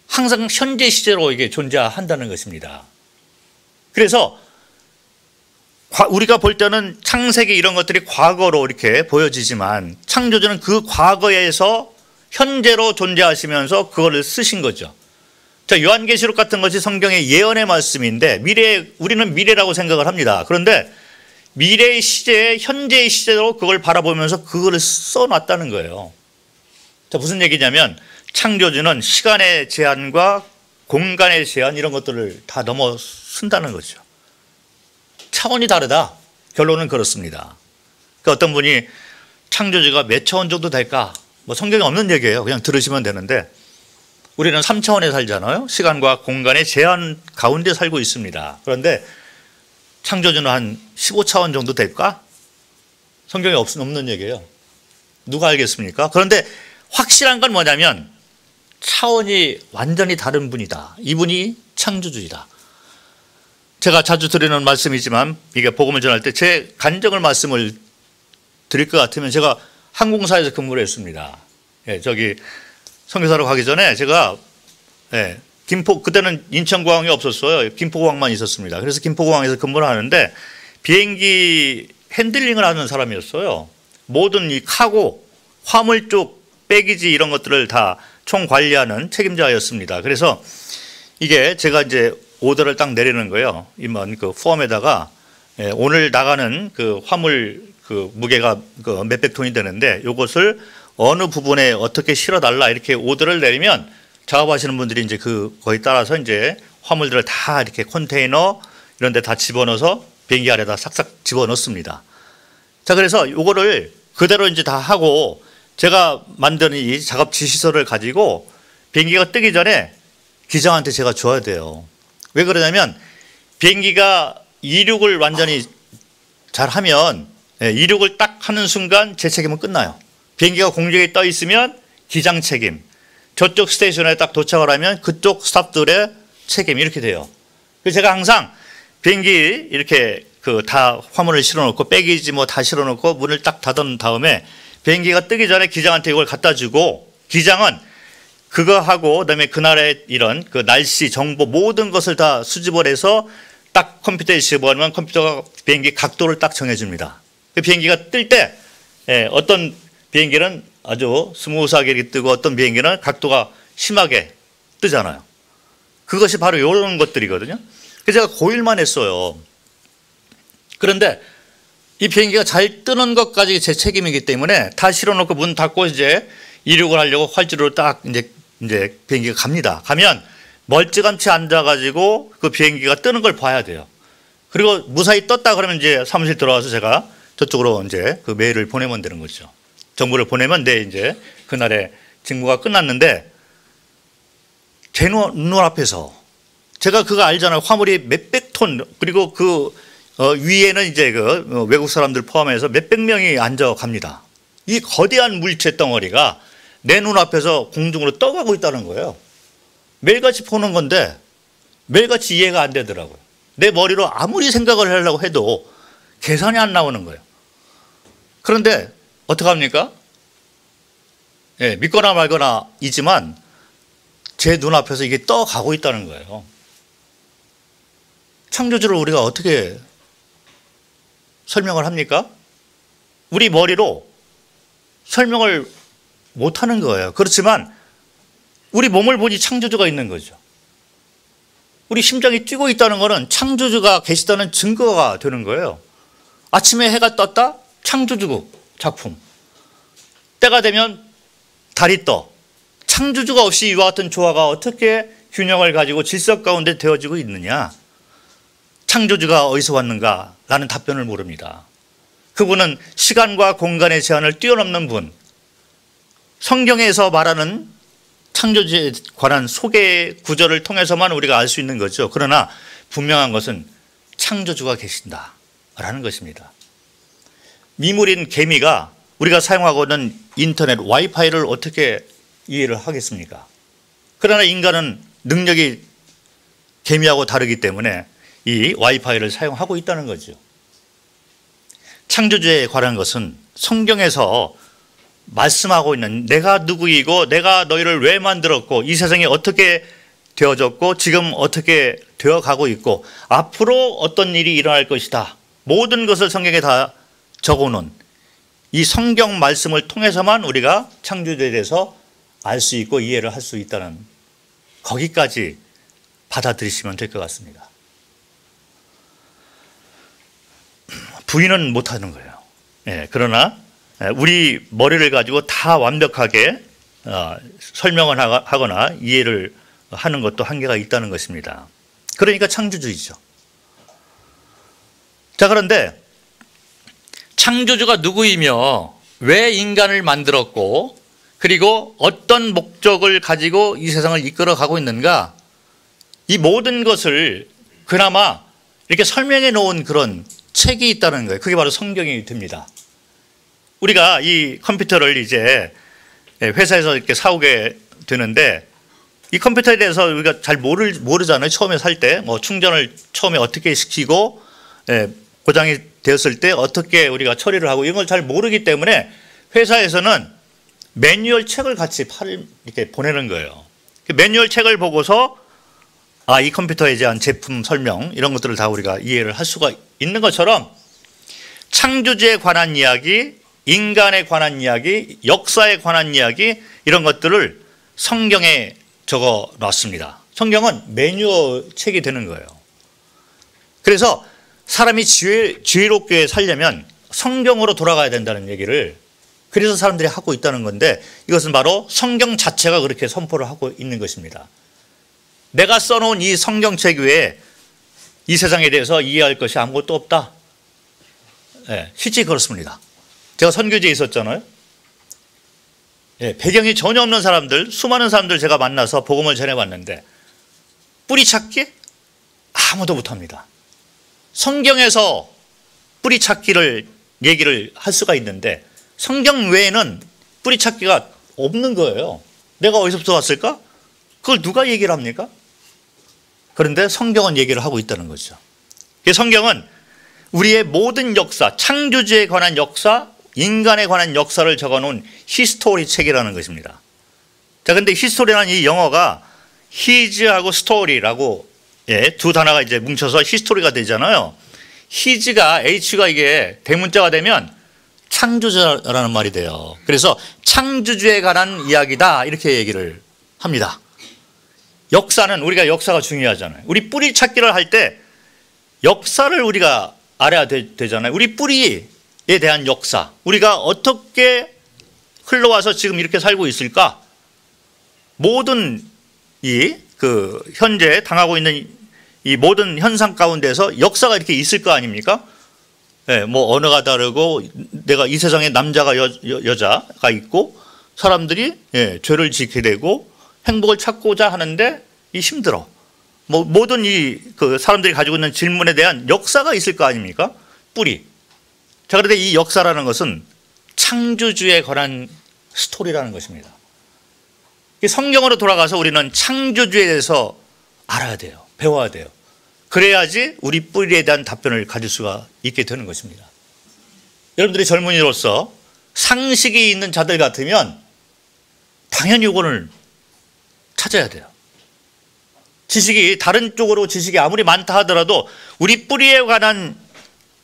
항상 현재 시제로 이게 존재한다는 것입니다. 그래서 우리가 볼 때는 창세기 이런 것들이 과거로 이렇게 보여지지만 창조주는 그 과거에서 현재로 존재하시면서 그거를 쓰신 거죠. 자, 요한계시록 같은 것이 성경의 예언의 말씀인데 우리는 미래라고 생각을 합니다. 그런데 미래의 시제에 현재의 시제로 그걸 바라보면서 그거를 써놨다는 거예요. 자, 무슨 얘기냐면 창조주는 시간의 제한과 공간의 제한 이런 것들을 다 넘어선다는 거죠. 차원이 다르다. 결론은 그렇습니다. 그러니까 어떤 분이 창조주가 몇 차원 정도 될까? 뭐 성경에 없는 얘기예요. 그냥 들으시면 되는데 우리는 3차원에 살잖아요. 시간과 공간의 제한 가운데 살고 있습니다. 그런데 창조주는 한 15차원 정도 될까? 성경에 없는 얘기예요. 누가 알겠습니까? 그런데 확실한 건 뭐냐면 차원이 완전히 다른 분이다. 이분이 창조주이다. 제가 자주 드리는 말씀이지만 이게 복음을 전할 때 제 간증을 말씀을 드릴 것 같으면 제가 항공사에서 근무를 했습니다. 저기 선교사로 가기 전에 제가 예, 김포 그때는 인천공항이 없었어요. 김포공항만 있었습니다. 그래서 김포공항에서 근무를 하는데 비행기 핸들링을 하는 사람이었어요. 모든 이 카고, 화물 쪽 배기지 이런 것들을 다 총 관리하는 책임자였습니다. 그래서 이게 제가 이제 오더를 딱 내리는 거예요. 이만 그 폼에다가 오늘 나가는 그 화물 그 무게가 그 몇백 톤이 되는데 이것을 어느 부분에 어떻게 실어달라 이렇게 오더를 내리면 작업하시는 분들이 이제 그 거기 따라서 이제 화물들을 다 이렇게 컨테이너 이런 데 다 집어넣어서 비행기 아래다 싹싹 집어넣습니다. 자, 그래서 요거를 그대로 이제 다 하고 제가 만든 이 작업 지시서를 가지고 비행기가 뜨기 전에 기장한테 제가 줘야 돼요. 왜 그러냐면 비행기가 이륙을 완전히 잘 하면 이륙을 딱 하는 순간 제 책임은 끝나요. 비행기가 공중에 떠 있으면 기장 책임, 저쪽 스테이션에 딱 도착을 하면 그쪽 스탑들의 책임 이렇게 돼요. 그래서 제가 항상 비행기 이렇게 그 다 화물을 실어놓고 배기지 뭐 다 실어놓고 문을 딱 닫은 다음에 비행기가 뜨기 전에 기장한테 이걸 갖다 주고 기장은 그거 하고 그다음에 그날의 이런 그 날씨 정보 모든 것을 다 수집을 해서 딱 컴퓨터에 집어넣으면 컴퓨터가 비행기 각도를 딱 정해줍니다. 그 비행기가 뜰 때 어떤 비행기는 아주 스무스하게 이렇게 뜨고 어떤 비행기는 각도가 심하게 뜨잖아요. 그것이 바로 이런 것들이거든요. 그래서 제가 고일만 했어요. 그런데 이 비행기가 잘 뜨는 것까지 제 책임이기 때문에 다 실어놓고 문 닫고 이제 이륙을 하려고 활주로로 딱 이제 비행기가 갑니다. 가면 멀찌감치 앉아가지고 그 비행기가 뜨는 걸 봐야 돼요. 그리고 무사히 떴다 그러면 이제 사무실 들어와서 제가 저쪽으로 이제 그 메일을 보내면 되는 거죠. 정보를 보내면 내 이제 그날의 직무가 끝났는데 제 눈앞에서 제가 그거 알잖아요. 화물이 몇백 톤 그리고 그 위에는 이제 그 외국 사람들 포함해서 몇백 명이 앉아갑니다. 이 거대한 물체 덩어리가 내 눈앞에서 공중으로 떠가고 있다는 거예요. 매일같이 보는 건데 매일같이 이해가 안 되더라고요. 내 머리로 아무리 생각을 하려고 해도 계산이 안 나오는 거예요. 그런데 어떡합니까? 예, 믿거나 말거나 이지만 제 눈앞에서 이게 떠가고 있다는 거예요. 창조주를 우리가 어떻게 설명을 합니까? 우리 머리로 설명을 못하는 거예요. 그렇지만 우리 몸을 보니 창조주가 있는 거죠. 우리 심장이 뛰고 있다는 것은 창조주가 계시다는 증거가 되는 거예요. 아침에 해가 떴다? 창조주 작품. 때가 되면 달이 떠. 창조주가 없이 이와 같은 조화가 어떻게 균형을 가지고 질서 가운데 되어지고 있느냐? 창조주가 어디서 왔는가? 라는 답변을 모릅니다. 그분은 시간과 공간의 제한을 뛰어넘는 분. 성경에서 말하는 창조주에 관한 소개 구절을 통해서만 우리가 알 수 있는 거죠. 그러나 분명한 것은 창조주가 계신다라는 것입니다. 미물인 개미가 우리가 사용하고 있는 인터넷 와이파이를 어떻게 이해를 하겠습니까? 그러나 인간은 능력이 개미하고 다르기 때문에 이 와이파이를 사용하고 있다는 거죠. 창조주에 관한 것은 성경에서 말씀하고 있는 내가 누구이고 내가 너희를 왜 만들었고 이 세상이 어떻게 되어졌고 지금 어떻게 되어가고 있고 앞으로 어떤 일이 일어날 것이다. 모든 것을 성경에 다 적어놓은 이 성경 말씀을 통해서만 우리가 창조주에 대해서 알 수 있고 이해를 할 수 있다는 거기까지 받아들이시면 될 것 같습니다. 부인은 못하는 거예요. 예, 그러나 우리 머리를 가지고 다 완벽하게 설명을 하거나 이해를 하는 것도 한계가 있다는 것입니다. 그러니까 창조주의죠. 자, 그런데 창조주가 누구이며 왜 인간을 만들었고 그리고 어떤 목적을 가지고 이 세상을 이끌어가고 있는가, 이 모든 것을 그나마 이렇게 설명해 놓은 그런 책이 있다는 거예요. 그게 바로 성경이 됩니다. 우리가 이 컴퓨터를 이제 회사에서 이렇게 사오게 되는데 이 컴퓨터에 대해서 우리가 잘 모르잖아요. 처음에 살 때 뭐 충전을 처음에 어떻게 시키고 고장이 되었을 때 어떻게 우리가 처리를 하고 이런 걸 잘 모르기 때문에 회사에서는 매뉴얼 책을 같이 이렇게 보내는 거예요. 매뉴얼 책을 보고서 이 컴퓨터에 대한 제품 설명 이런 것들을 다 우리가 이해를 할 수가 있는 것처럼 창조주에 관한 이야기, 인간에 관한 이야기, 역사에 관한 이야기 이런 것들을 성경에 적어 놨습니다. 성경은 매뉴얼 책이 되는 거예요. 그래서 사람이 지혜롭게 살려면 성경으로 돌아가야 된다는 얘기를 그래서 사람들이 하고 있다는 건데 이것은 바로 성경 자체가 그렇게 선포를 하고 있는 것입니다. 내가 써놓은 이 성경책 외에 이 세상에 대해서 이해할 것이 아무것도 없다. 네, 실제 그렇습니다. 제가 선교지에 있었잖아요. 네, 배경이 전혀 없는 사람들, 수많은 사람들 제가 만나서 복음을 전해봤는데 뿌리 찾기? 아무도 못합니다. 성경에서 뿌리 찾기를 얘기를 할 수가 있는데 성경 외에는 뿌리 찾기가 없는 거예요. 내가 어디서부터 왔을까? 그걸 누가 얘기를 합니까? 그런데 성경은 얘기를 하고 있다는 거죠. 성경은 우리의 모든 역사, 창조주에 관한 역사, 인간에 관한 역사를 적어놓은 히스토리 책이라는 것입니다. 자, 근데 히스토리라는 이 영어가 his하고 story라고 두 단어가 이제 뭉쳐서 히스토리가 되잖아요. his가 h가 이게 대문자가 되면 창조자라는 말이 돼요. 그래서 창조주에 관한 이야기다 이렇게 얘기를 합니다. 역사는 우리가 역사가 중요하잖아요. 우리 뿌리 찾기를 할 때 역사를 우리가 알아야 되잖아요. 우리 뿌리에 대한 역사, 우리가 어떻게 흘러와서 지금 이렇게 살고 있을까? 모든 현재 당하고 있는 이 모든 현상 가운데서 역사가 이렇게 있을 거 아닙니까? 뭐 언어가 다르고 내가 이 세상에 남자가 여자가 있고 사람들이 죄를 짓게 되고 행복을 찾고자 하는데 힘들어. 뭐 모든 사람들이 가지고 있는 질문에 대한 역사가 있을 거 아닙니까? 뿌리. 자, 그런데 이 역사라는 것은 창조주에 관한 스토리라는 것입니다. 성경으로 돌아가서 우리는 창조주에 대해서 알아야 돼요. 배워야 돼요. 그래야지 우리 뿌리에 대한 답변을 가질 수가 있게 되는 것입니다. 여러분들이 젊은이로서 상식이 있는 자들 같으면 당연히 이거를 찾아야 돼요. 지식이 다른 쪽으로 지식이 아무리 많다 하더라도 우리 뿌리에 관한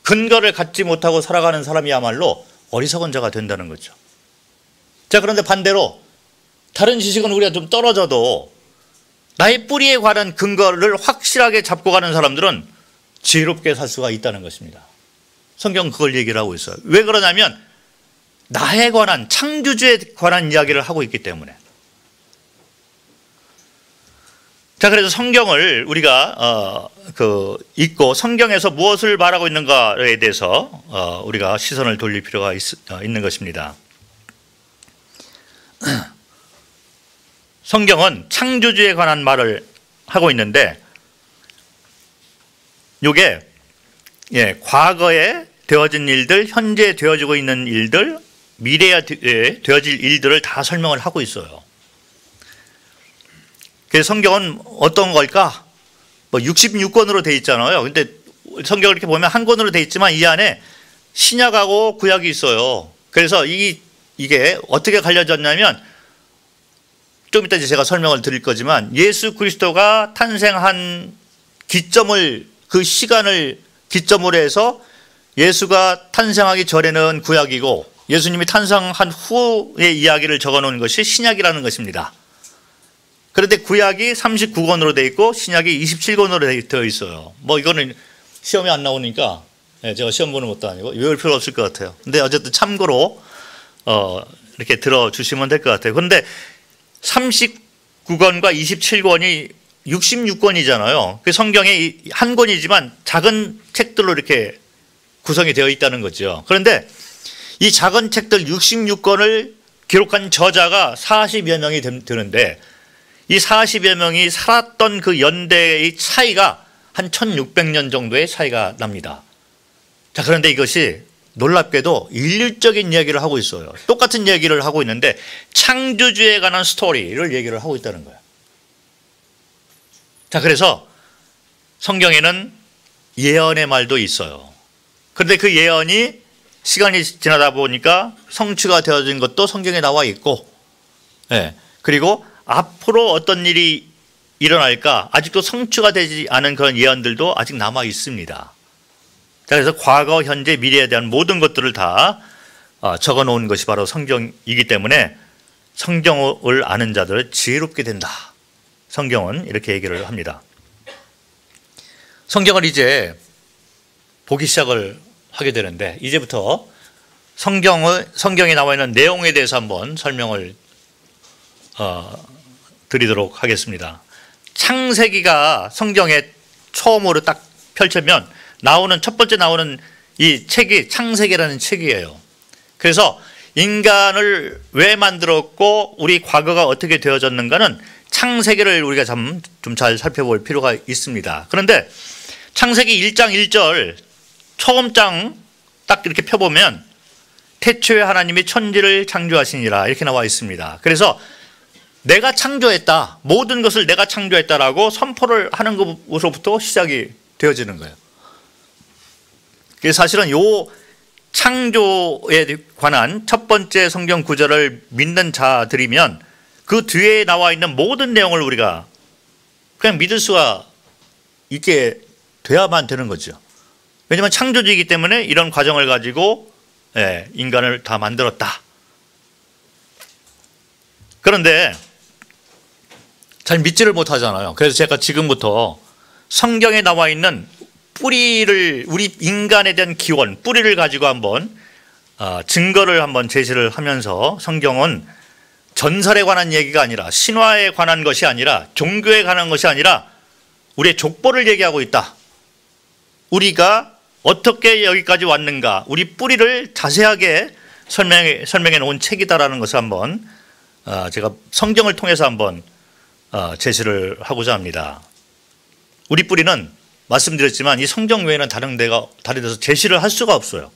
근거를 갖지 못하고 살아가는 사람이야말로 어리석은 자가 된다는 거죠. 자, 그런데 반대로 다른 지식은 우리가 좀 떨어져도 나의 뿌리에 관한 근거를 확실하게 잡고 가는 사람들은 지혜롭게 살 수가 있다는 것입니다. 성경은 그걸 얘기를 하고 있어요. 왜 그러냐면 나에 관한 창조주에 관한 이야기를 하고 있기 때문에. 자, 그래서 성경을 우리가 읽고 성경에서 무엇을 말하고 있는가에 대해서 우리가 시선을 돌릴 필요가 있는 것입니다. 성경은 창조주에 관한 말을 하고 있는데 이게 과거에 되어진 일들, 현재 되어지고 있는 일들, 미래에 되어질 일들을 다 설명을 하고 있어요. 그래서 성경은 어떤 걸까? 뭐 66권으로 되어 있잖아요. 근데 성경을 이렇게 보면 한 권으로 되어 있지만 이 안에 신약하고 구약이 있어요. 그래서 이게 어떻게 갈려졌냐면 좀 이따 제가 설명을 드릴 거지만 예수 그리스도가 탄생한 기점을 그 시간을 기점으로 해서 예수가 탄생하기 전에는 구약이고 예수님이 탄생한 후의 이야기를 적어놓은 것이 신약이라는 것입니다. 그런데 구약이 39권으로 되어 있고 신약이 27권으로 되어 있어요. 뭐 이거는 시험에 안 나오니까 제가 시험 보는 것도 아니고 외울 필요 없을 것 같아요. 근데 어쨌든 참고로 이렇게 들어주시면 될 것 같아요. 그런데 39권과 27권이 66권이잖아요. 그 성경의 한 권이지만 작은 책들로 이렇게 구성이 되어 있다는 거죠. 그런데 이 작은 책들 66권을 기록한 저자가 40여 명이 되는데 이 40여 명이 살았던 그 연대의 차이가 한 1600년 정도의 차이가 납니다. 자, 그런데 이것이 놀랍게도 일률적인 이야기를 하고 있어요. 똑같은 이야기를 하고 있는데 창조주에 관한 스토리를 얘기를 하고 있다는 거예요. 자, 그래서 성경에는 예언의 말도 있어요. 그런데 그 예언이 시간이 지나다 보니까 성취가 되어진 것도 성경에 나와 있고, 그리고 앞으로 어떤 일이 일어날까 아직도 성취가 되지 않은 그런 예언들도 아직 남아 있습니다. 자, 그래서 과거, 현재, 미래에 대한 모든 것들을 다 적어 놓은 것이 바로 성경이기 때문에 성경을 아는 자들 지혜롭게 된다. 성경은 이렇게 얘기를 합니다. 성경을 이제 보기 시작을 하게 되는데 이제부터 성경에 나와 있는 내용에 대해서 한번 설명을 드리도록 하겠습니다. 창세기가 성경에 처음으로 딱 펼쳐면 첫 번째 나오는 이 책이 창세기라는 책이에요. 그래서 인간을 왜 만들었고 우리 과거가 어떻게 되어졌는가는 창세기를 우리가 좀 잘 살펴볼 필요가 있습니다. 그런데 창세기 1장 1절 처음 장 딱 이렇게 펴보면 태초에 하나님이 천지를 창조하시니라 이렇게 나와 있습니다. 그래서 내가 창조했다, 모든 것을 내가 창조했다라고 선포를 하는 것으로부터 시작이 되어지는 거예요. 그래서 사실은 이 창조에 관한 첫 번째 성경 구절을 믿는 자들이면 그 뒤에 나와 있는 모든 내용을 우리가 그냥 믿을 수가 있게 돼야만 되는 거죠. 왜냐하면 창조주이기 때문에 이런 과정을 가지고 인간을 다 만들었다. 그런데 잘 믿지를 못하잖아요. 그래서 제가 지금부터 성경에 나와 있는 뿌리를, 우리 인간에 대한 기원, 뿌리를 가지고 한번 증거를 한번 제시를 하면서 성경은 전설에 관한 얘기가 아니라, 신화에 관한 것이 아니라, 종교에 관한 것이 아니라 우리의 족보를 얘기하고 있다. 우리가 어떻게 여기까지 왔는가, 우리 뿌리를 자세하게 설명해 놓은 책이다라는 것을 한번 제가 성경을 통해서 한번 제시를 하고자 합니다. 우리 뿌리는 말씀드렸지만 이 성경 외에는 다른 데서 제시를 할 수가 없어요.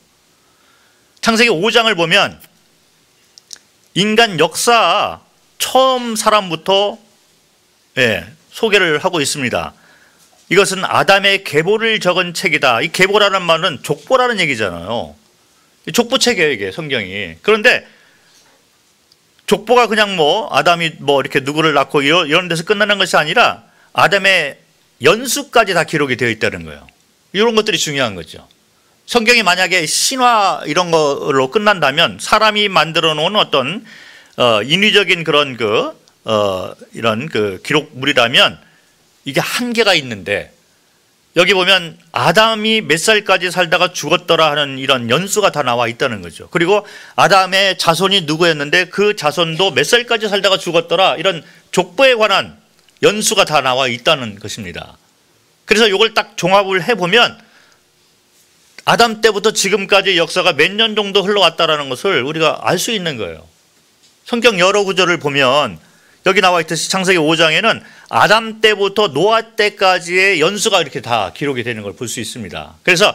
창세기 5장을 보면 인간 역사 처음 사람부터 소개를 하고 있습니다. 이것은 아담의 계보를 적은 책이다. 이 계보라는 말은 족보라는 얘기잖아요. 족보책이에요, 이게 성경이. 그런데 족보가 그냥 아담이 이렇게 누구를 낳고 이런 데서 끝나는 것이 아니라 아담의 연수까지 다 기록이 되어 있다는 거예요. 이런 것들이 중요한 거죠. 성경이 만약에 신화 이런 걸로 끝난다면 사람이 만들어 놓은 어떤 인위적인 그런 이런 기록물이라면 이게 한계가 있는데, 여기 보면 아담이 몇 살까지 살다가 죽었더라 하는 이런 연수가 다 나와 있다는 거죠. 그리고 아담의 자손이 누구였는데 그 자손도 몇 살까지 살다가 죽었더라, 이런 족보에 관한 연수가 다 나와 있다는 것입니다. 그래서 이걸 딱 종합을 해보면 아담 때부터 지금까지 역사가 몇 년 정도 흘러왔다는 것을 우리가 알 수 있는 거예요. 성경 여러 구절을 보면 여기 나와 있듯이 창세기 5장에는 아담 때부터 노아 때까지의 연수가 이렇게 다 기록이 되는 걸 볼 수 있습니다. 그래서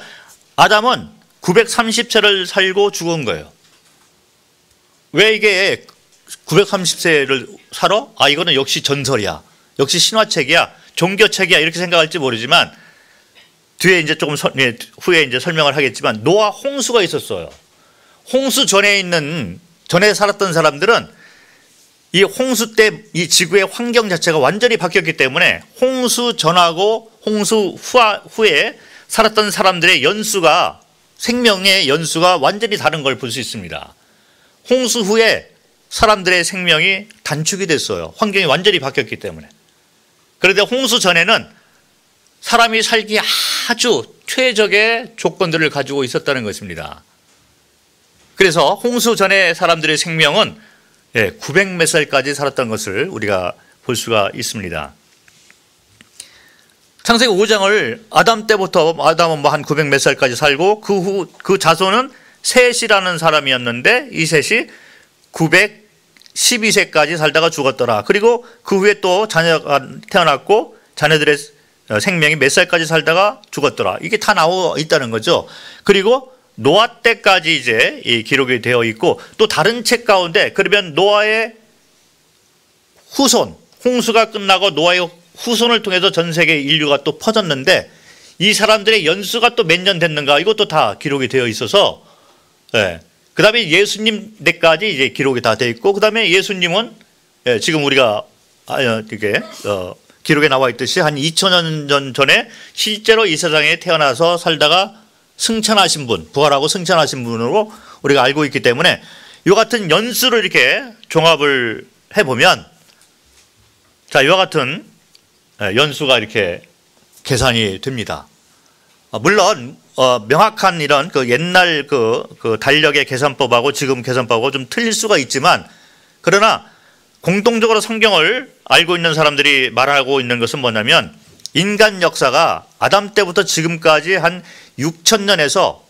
아담은 930세를 살고 죽은 거예요. 왜 이게 930세를 살아? 이거는 역시 전설이야, 역시 신화책이야, 종교책이야, 이렇게 생각할지 모르지만 뒤에 이제 조금 후에 이제 설명을 하겠지만 노아 홍수가 있었어요. 홍수 전에 살았던 사람들은 이 홍수 때 이 지구의 환경 자체가 완전히 바뀌었기 때문에 홍수 전하고 홍수 후에 살았던 사람들의 연수가, 생명의 연수가 완전히 다른 걸 볼 수 있습니다. 홍수 후에 사람들의 생명이 단축이 됐어요. 환경이 완전히 바뀌었기 때문에. 그런데 홍수 전에는 사람이 살기 아주 최적의 조건들을 가지고 있었다는 것입니다. 그래서 홍수 전에 사람들의 생명은 900 몇 살까지 살았던 것을 우리가 볼 수가 있습니다. 창세기 5장을 아담 때부터, 아담은 한 900 몇 살까지 살고 그 자손은 셋이라는 사람이었는데 이 셋이 912세까지 살다가 죽었더라. 그리고 그 후에 또 자녀가 태어났고 자녀들의 생명이 몇 살까지 살다가 죽었더라. 이게 다 나와 있다는 거죠. 그리고 노아 때까지 이제 이 기록이 되어 있고, 또 다른 책 가운데 그러면 노아의 후손, 홍수가 끝나고 노아의 후손을 통해서 전 세계 인류가 또 퍼졌는데 이 사람들의 연수가 또 몇 년 됐는가, 이것도 다 기록이 되어 있어서, 그 다음에 예수님 때까지 이제 기록이 다 되어 있고, 그 다음에 예수님은 지금 우리가 이게 기록에 나와 있듯이 한 2000년 전에 실제로 이 세상에 태어나서 살다가 승천하신 분, 부활하고 승천하신 분으로 우리가 알고 있기 때문에 이 같은 연수를 이렇게 종합을 해보면 자, 이와 같은 연수가 이렇게 계산이 됩니다. 물론 명확한 이런 그 옛날 그 달력의 계산법하고 지금 계산법하고 좀 틀릴 수가 있지만 그러나 공통적으로 성경을 알고 있는 사람들이 말하고 있는 것은 뭐냐면 인간 역사가 아담 때부터 지금까지 한 6,000년에서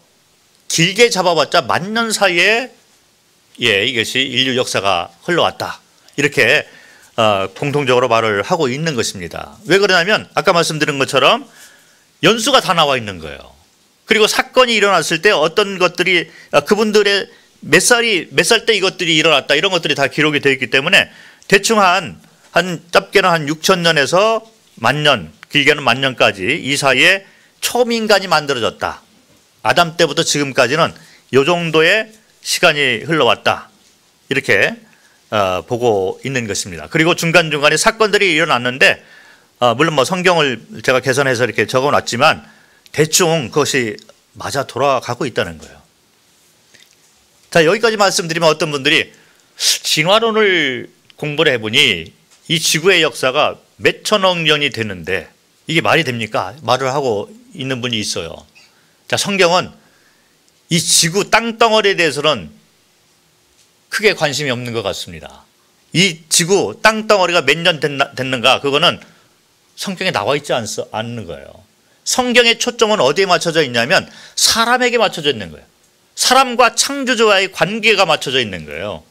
길게 잡아봤자 10,000년 사이에 이것이 인류 역사가 흘러왔다. 이렇게 공통적으로 말을 하고 있는 것입니다. 왜 그러냐면 아까 말씀드린 것처럼 연수가 다 나와 있는 거예요. 그리고 사건이 일어났을 때 어떤 것들이 그분들의 몇 살 때 이것들이 일어났다 이런 것들이 다 기록이 되어 있기 때문에 대충 한 짧게는 한 6,000년에서 10,000년, 길게는 10,000년까지 이 사이에 처음 인간이 만들어졌다. 아담 때부터 지금까지는 이 정도의 시간이 흘러왔다. 이렇게 보고 있는 것입니다. 그리고 중간중간에 사건들이 일어났는데 물론 뭐 성경을 제가 개선해서 이렇게 적어놨지만 대충 그것이 맞아 돌아가고 있다는 거예요. 자, 여기까지 말씀드리면 어떤 분들이 진화론을 공부를 해보니 이 지구의 역사가 몇 천억 년이 되는데 이게 말이 됩니까? 말을 하고 있는 분이 있어요. 자, 성경은 이 지구 땅덩어리에 대해서는 크게 관심이 없는 것 같습니다. 이 지구 땅덩어리가 몇 년 됐는가 그거는 성경에 나와 있지 않는 거예요. 성경의 초점은 어디에 맞춰져 있냐면 사람에게 맞춰져 있는 거예요. 사람과 창조주와의 관계가 맞춰져 있는 거예요.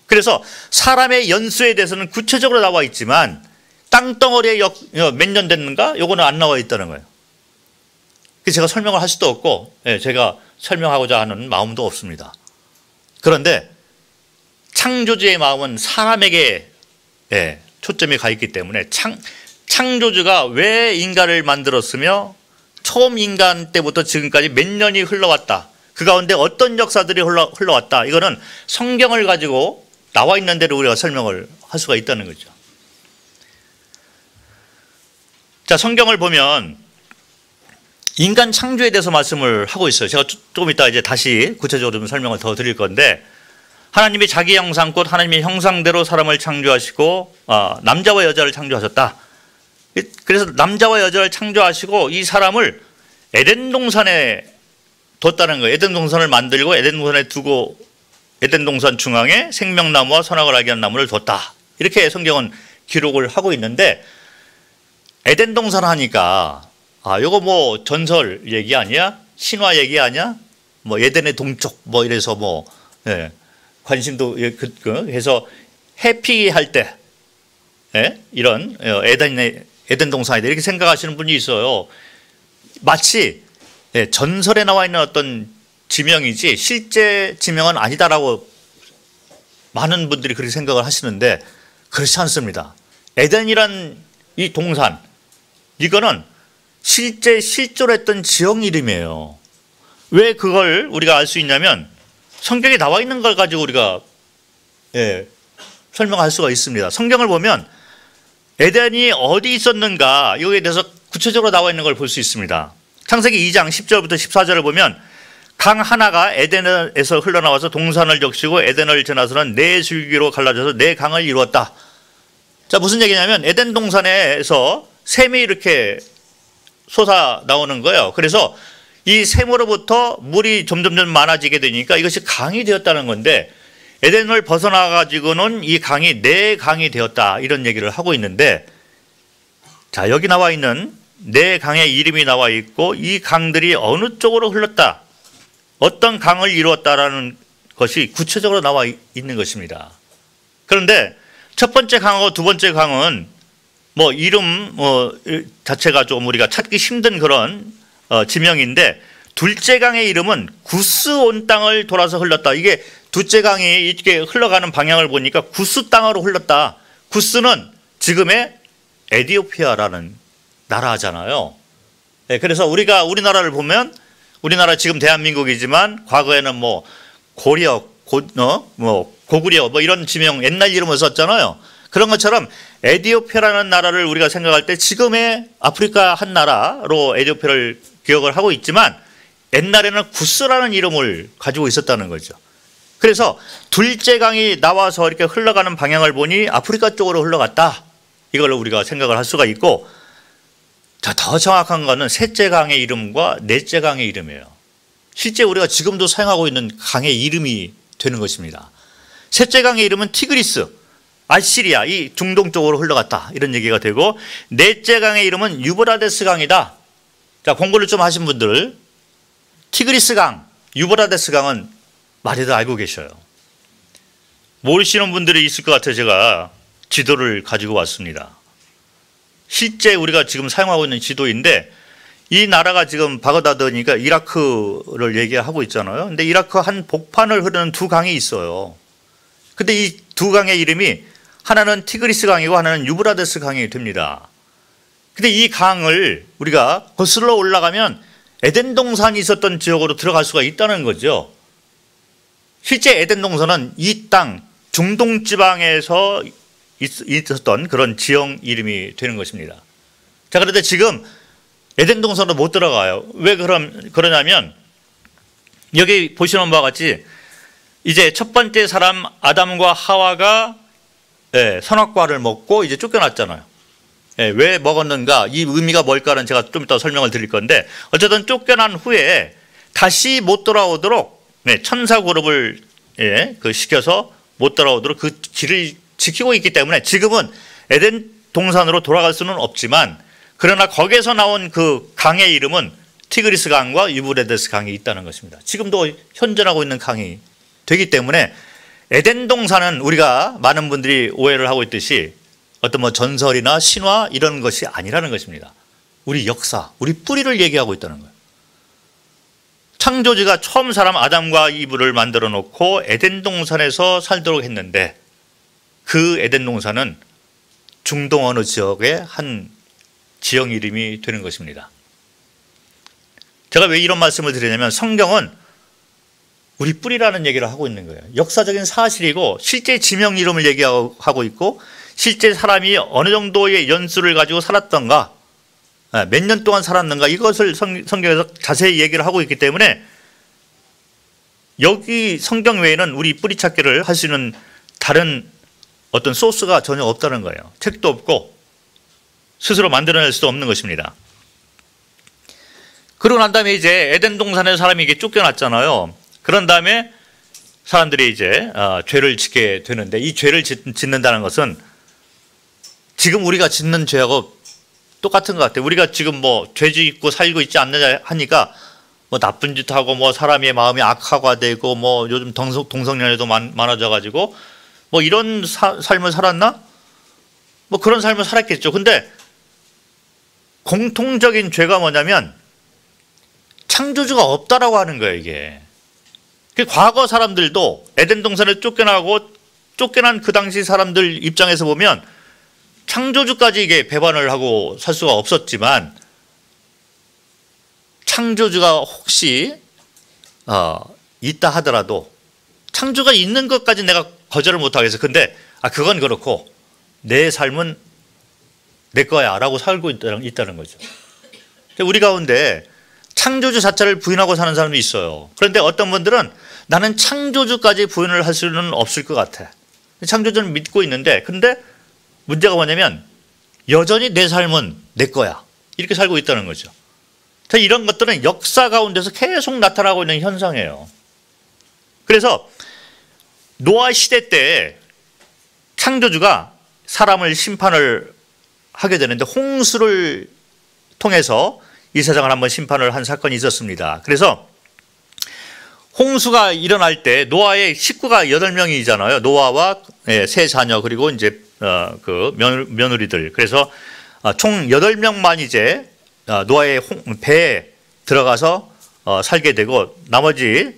그래서 사람의 연수에 대해서는 구체적으로 나와 있지만 땅덩어리에 몇 년 됐는가 요거는 안 나와 있다는 거예요. 그래서 제가 설명을 할 수도 없고 제가 설명하고자 하는 마음도 없습니다. 그런데 창조주의 마음은 사람에게 초점이 가 있기 때문에 창조주가 왜 인간을 만들었으며 처음 인간 때부터 지금까지 몇 년이 흘러왔다. 그 가운데 어떤 역사들이 흘러왔다. 이거는 성경을 가지고 나와 있는 대로 우리가 설명을 할 수가 있다는 거죠. 자, 성경을 보면 인간 창조에 대해서 말씀을 하고 있어요. 제가 조금 이따 이제 다시 구체적으로 좀 설명을 더 드릴 건데 하나님이 자기 형상 곧 하나님의 형상대로 사람을 창조하시고 남자와 여자를 창조하셨다. 그래서 남자와 여자를 창조하시고 이 사람을 에덴 동산에 뒀다는 거예요. 에덴 동산을 만들고 에덴 동산에 두고 에덴 동산 중앙에 생명나무와 선악을 알게 하는 나무를 뒀다. 이렇게 성경은 기록을 하고 있는데 에덴 동산 하니까 요거 뭐 전설 얘기 아니야? 신화 얘기 아니야? 뭐 에덴의 동쪽 뭐 이래서 뭐 관심도 해서 해피할 때 이런 에덴 동산이다 이렇게 생각하시는 분이 있어요. 마치 전설에 나와 있는 어떤 지명이지 실제 지명은 아니다라고 많은 분들이 그렇게 생각을 하시는데 그렇지 않습니다. 에덴이란 이 동산 이거는 실제 실존했던 지형 이름이에요. 왜 그걸 우리가 알 수 있냐면 성경에 나와 있는 걸 가지고 우리가 설명할 수가 있습니다. 성경을 보면 에덴이 어디 있었는가 여기에 대해서 구체적으로 나와 있는 걸 볼 수 있습니다. 창세기 2장 10절부터 14절을 보면 강 하나가 에덴에서 흘러나와서 동산을 적시고 에덴을 지나서는 네 줄기로 갈라져서 네 강을 이루었다. 자, 무슨 얘기냐면 에덴 동산에서 샘이 이렇게 솟아 나오는 거예요. 그래서 이 샘으로부터 물이 점점 많아지게 되니까 이것이 강이 되었다는 건데 에덴을 벗어나 가지고는 이 강이 네 강이 되었다 이런 얘기를 하고 있는데 자, 여기 나와 있는 네 강의 이름이 나와 있고 이 강들이 어느 쪽으로 흘렀다 어떤 강을 이루었다라는 것이 구체적으로 나와 있는 것입니다. 그런데 첫 번째 강하고 두 번째 강은 뭐 이름 자체가 좀 우리가 찾기 힘든 그런 지명인데 둘째 강의 이름은 구스 온 땅을 돌아서 흘렀다. 이게 둘째 강이 이렇게 흘러가는 방향을 보니까 구스 땅으로 흘렀다. 구스는 지금의 에티오피아라는 나라잖아요. 그래서 우리나라를 보면 우리나라 지금 대한민국이지만 과거에는 뭐 고려, 고구려 뭐 이런 지명 옛날 이름을 썼잖아요. 그런 것처럼 에티오피아라는 나라를 우리가 생각할 때 지금의 아프리카 한 나라로 에티오피아를 기억을 하고 있지만 옛날에는 구스라는 이름을 가지고 있었다는 거죠. 그래서 둘째 강이 나와서 이렇게 흘러가는 방향을 보니 아프리카 쪽으로 흘러갔다. 이걸 우리가 생각을 할 수가 있고, 자, 더 정확한 거는 셋째 강의 이름과 넷째 강의 이름이에요. 실제 우리가 지금도 사용하고 있는 강의 이름이 되는 것입니다. 셋째 강의 이름은 티그리스, 아시리아, 이 중동 쪽으로 흘러갔다. 이런 얘기가 되고, 넷째 강의 이름은 유브라데스 강이다. 자, 공부를 좀 하신 분들, 티그리스 강, 유브라데스 강은 많이들 알고 계셔요. 모르시는 분들이 있을 것 같아서 제가 지도를 가지고 왔습니다. 실제 우리가 지금 사용하고 있는 지도인데, 이 나라가 지금 바그다드니까 이라크를 얘기하고 있잖아요. 근데 이라크 한 복판을 흐르는 두 강이 있어요. 근데 이 두 강의 이름이 하나는 티그리스 강이고 하나는 유브라데스 강이 됩니다. 근데 이 강을 우리가 거슬러 올라가면 에덴 동산이 있었던 지역으로 들어갈 수가 있다는 거죠. 실제 에덴 동산은 이 땅 중동 지방에서 있었던 그런 지형 이름이 되는 것입니다. 자, 그런데 지금 에덴 동산으로 못 들어가요. 왜 그러냐면 여기 보시는 바와 같이 이제 첫 번째 사람 아담과 하와가 선악과를 먹고 이제 쫓겨났잖아요. 왜 먹었는가, 이 의미가 뭘까는 제가 좀 이따 설명을 드릴 건데, 어쨌든 쫓겨난 후에 다시 못 돌아오도록 천사 그룹을 시켜서 못 돌아오도록 그 길을 지키고 있기 때문에 지금은 에덴 동산으로 돌아갈 수는 없지만, 그러나 거기에서 나온 그 강의 이름은 티그리스 강과 유브라데스 강이 있다는 것입니다. 지금도 현존하고 있는 강이 되기 때문에 에덴 동산은 우리가 많은 분들이 오해를 하고 있듯이 어떤 뭐 전설이나 신화 이런 것이 아니라는 것입니다. 우리 역사, 우리 뿌리를 얘기하고 있다는 거예요. 창조주가 처음 사람 아담과 이브를 만들어 놓고 에덴 동산에서 살도록 했는데, 그 에덴 동산은 중동 어느 지역의 한 지형 이름이 되는 것입니다. 제가 왜 이런 말씀을 드리냐면, 성경은 우리 뿌리라는 얘기를 하고 있는 거예요. 역사적인 사실이고 실제 지명 이름을 얘기하고 있고, 실제 사람이 어느 정도의 연수를 가지고 살았던가, 몇 년 동안 살았는가, 이것을 성경에서 자세히 얘기를 하고 있기 때문에 여기 성경 외에는 우리 뿌리 찾기를 할 수 있는 다른 어떤 소스가 전혀 없다는 거예요. 책도 없고 스스로 만들어낼 수도 없는 것입니다. 그러고 난 다음에 이제 에덴 동산에서 사람이 이게 쫓겨났잖아요. 그런 다음에 사람들이 이제 죄를 짓게 되는데, 이 죄를 짓는다는 것은 지금 우리가 짓는 죄하고 똑같은 것 같아요. 우리가 지금 뭐 죄 짓고 살고 있지 않느냐 하니까 뭐 나쁜 짓 하고 뭐 사람의 마음이 악화가 되고 뭐 요즘 동성연애도 많아져 가지고 뭐 이런 삶을 살았나? 뭐 그런 삶을 살았겠죠. 근데 공통적인 죄가 뭐냐면 창조주가 없다라고 하는 거예요, 이게. 과거 사람들도 에덴 동산에 쫓겨난 그 당시 사람들 입장에서 보면 창조주까지 이게 배반을 하고 살 수가 없었지만, 창조주가 혹시 있다 하더라도 창조가 있는 것까지 내가 거절을 못 하겠어. 근데 그건 그렇고 내 삶은 내 거야 라고 살고 있다는 거죠. 우리 가운데 창조주 자체를 부인하고 사는 사람도 있어요. 그런데 어떤 분들은 나는 창조주까지 부인을 할 수는 없을 것 같아. 창조주는 믿고 있는데, 근데 문제가 뭐냐면 여전히 내 삶은 내 거야, 이렇게 살고 있다는 거죠. 이런 것들은 역사 가운데서 계속 나타나고 있는 현상이에요. 그래서 노아 시대 때 창조주가 사람을 심판을 하게 되는데, 홍수를 통해서 이 세상을 한번 심판을 한 사건이 있었습니다. 그래서 홍수가 일어날 때 노아의 식구가 8명이잖아요. 노아와 세 자녀, 그리고 이제 그 며느리들. 그래서 총 8명만 이제 노아의 배에 들어가서 살게 되고, 나머지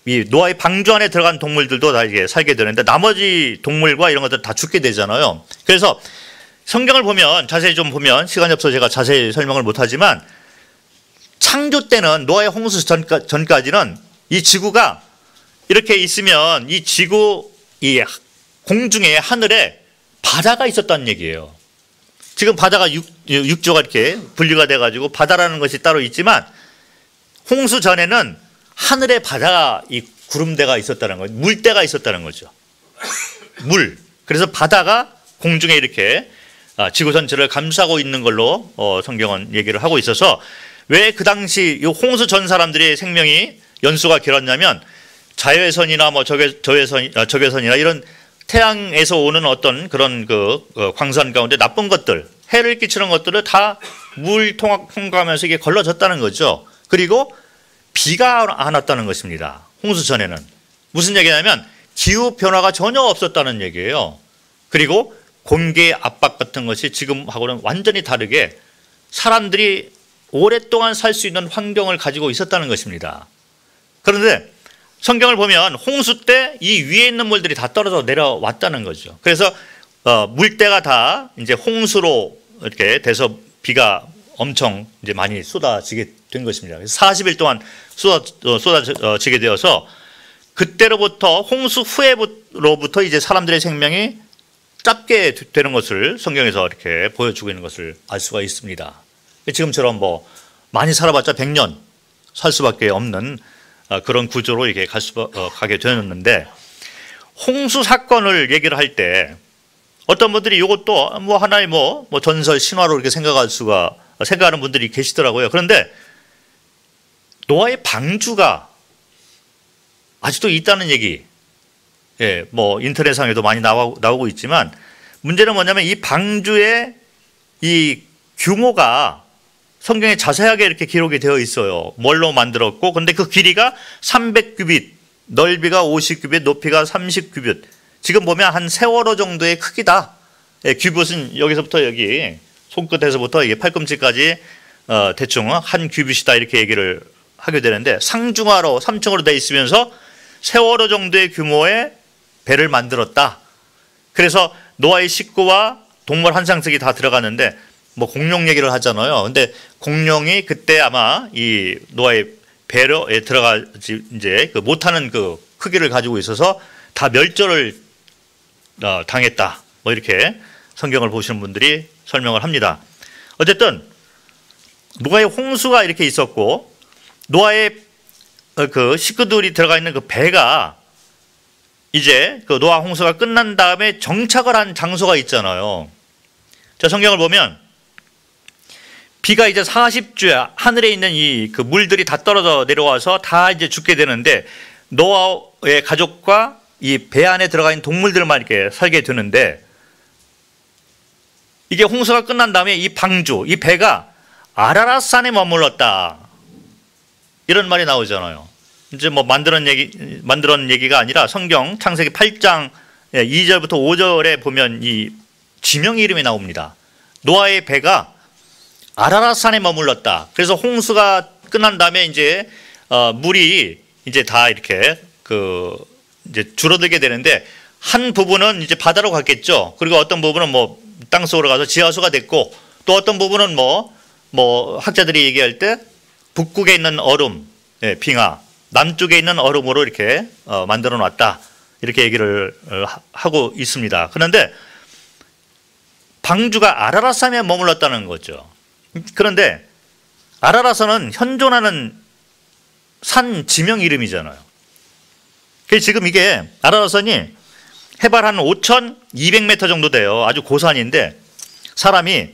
이 노아의 방주 안에 들어간 동물들도 다 이게 살게 되는데, 나머지 동물과 이런 것들 다 죽게 되잖아요. 그래서 성경을 보면, 자세히 좀 보면, 시간이 없어서 제가 자세히 설명을 못하지만, 창조 때는 노아의 홍수 전까지는 이 지구가 이렇게 있으면 이 지구, 이 공중에, 하늘에 바다가 있었다는 얘기예요. 지금 바다가 육조가 이렇게 분리가 돼가지고 바다라는 것이 따로 있지만 홍수 전에는 하늘에 바다가 이 구름대가 있었다는 거죠. 물대가 있었다는 거죠. 물. 그래서 바다가 공중에 이렇게 지구 전체를 감싸고 있는 걸로 성경은 얘기를 하고 있어서 왜 그 당시 이 홍수 전 사람들의 생명이 연수가 길었냐면 자외선이나 뭐 적외선이나 이런 태양에서 오는 어떤 그런 광선 가운데 나쁜 것들, 해를 끼치는 것들을 다 물 통과하면서 이게 걸러졌다는 거죠. 그리고 비가 안 왔다는 것입니다. 홍수 전에는. 무슨 얘기냐면 기후 변화가 전혀 없었다는 얘기예요. 그리고 공기의 압박 같은 것이 지금하고는 완전히 다르게 사람들이 오랫동안 살 수 있는 환경을 가지고 있었다는 것입니다. 그런데 성경을 보면 홍수 때 이 위에 있는 물들이 다 떨어져 내려왔다는 거죠. 그래서 물때가 다 이제 홍수로 이렇게 돼서 비가 엄청 이제 많이 쏟아지게 된 것입니다. 그래서 40일 동안 쏟아지게 되어서 그때로부터 홍수 후에로부터 이제 사람들의 생명이 짧게 되는 것을 성경에서 이렇게 보여주고 있는 것을 알 수가 있습니다. 지금처럼 뭐 많이 살아봤자 100년 살 수밖에 없는 그런 구조로 이렇게 가게 되었는데 홍수 사건을 얘기를 할 때 어떤 분들이 이것도 뭐 하나의 뭐 전설 신화로 이렇게 생각하는 분들이 계시더라고요. 그런데 노아의 방주가 아직도 있다는 얘기, 예, 뭐 인터넷상에도 많이 나오고 있지만 문제는 뭐냐면 이 방주의 이 규모가 성경에 자세하게 이렇게 기록이 되어 있어요. 뭘로 만들었고, 근데 그 길이가 300규빗, 넓이가 50규빗, 높이가 30규빗. 지금 보면 한 세월호 정도의 크기다. 예, 규빗은 여기서부터 여기 손끝에서부터 이게 팔꿈치까지 대충 한 규빗이다 이렇게 얘기를 하게 되는데 상중하로 3층으로 되어 있으면서 세월호 정도의 규모의 배를 만들었다. 그래서 노아의 식구와 동물 한 쌍씩이 다 들어갔는데 뭐 공룡 얘기를 하잖아요. 근데 공룡이 그때 아마 이 노아의 배로에 들어가지 이제 못하는 그 크기를 가지고 있어서 다 멸절을 당했다. 뭐 이렇게 성경을 보시는 분들이 설명을 합니다. 어쨌든 노아의 홍수가 이렇게 있었고 노아의 그 식구들이 들어가 있는 그 배가 이제 그 노아 홍수가 끝난 다음에 정착을 한 장소가 있잖아요. 자, 성경을 보면 비가 이제 40주야 하늘에 있는 이 그 물들이 다 떨어져 내려와서 다 이제 죽게 되는데 노아의 가족과 이 배 안에 들어가 있는 동물들만 이렇게 살게 되는데 이게 홍수가 끝난 다음에 이 방주, 이 배가 아라랏산에 머물렀다. 이런 말이 나오잖아요. 이제 뭐 만드는 얘기가 아니라 성경 창세기 8장 2절부터 5절에 보면 이 지명 이름이 나옵니다. 노아의 배가 아라랏산에 머물렀다. 그래서 홍수가 끝난 다음에 이제 물이 이제 다 이렇게 이제 줄어들게 되는데 한 부분은 이제 바다로 갔겠죠. 그리고 어떤 부분은 뭐 땅속으로 가서 지하수가 됐고 또 어떤 부분은 뭐 학자들이 얘기할 때 북극에 있는 얼음, 빙하, 남쪽에 있는 얼음으로 이렇게 만들어 놨다. 이렇게 얘기를 하고 있습니다. 그런데 방주가 아라랏산에 머물렀다는 거죠. 그런데 아라랏산은 현존하는 산 지명 이름이잖아요. 그래서 지금 이게 아라랏산이 해발 한 5,200m 정도 돼요. 아주 고산인데 사람이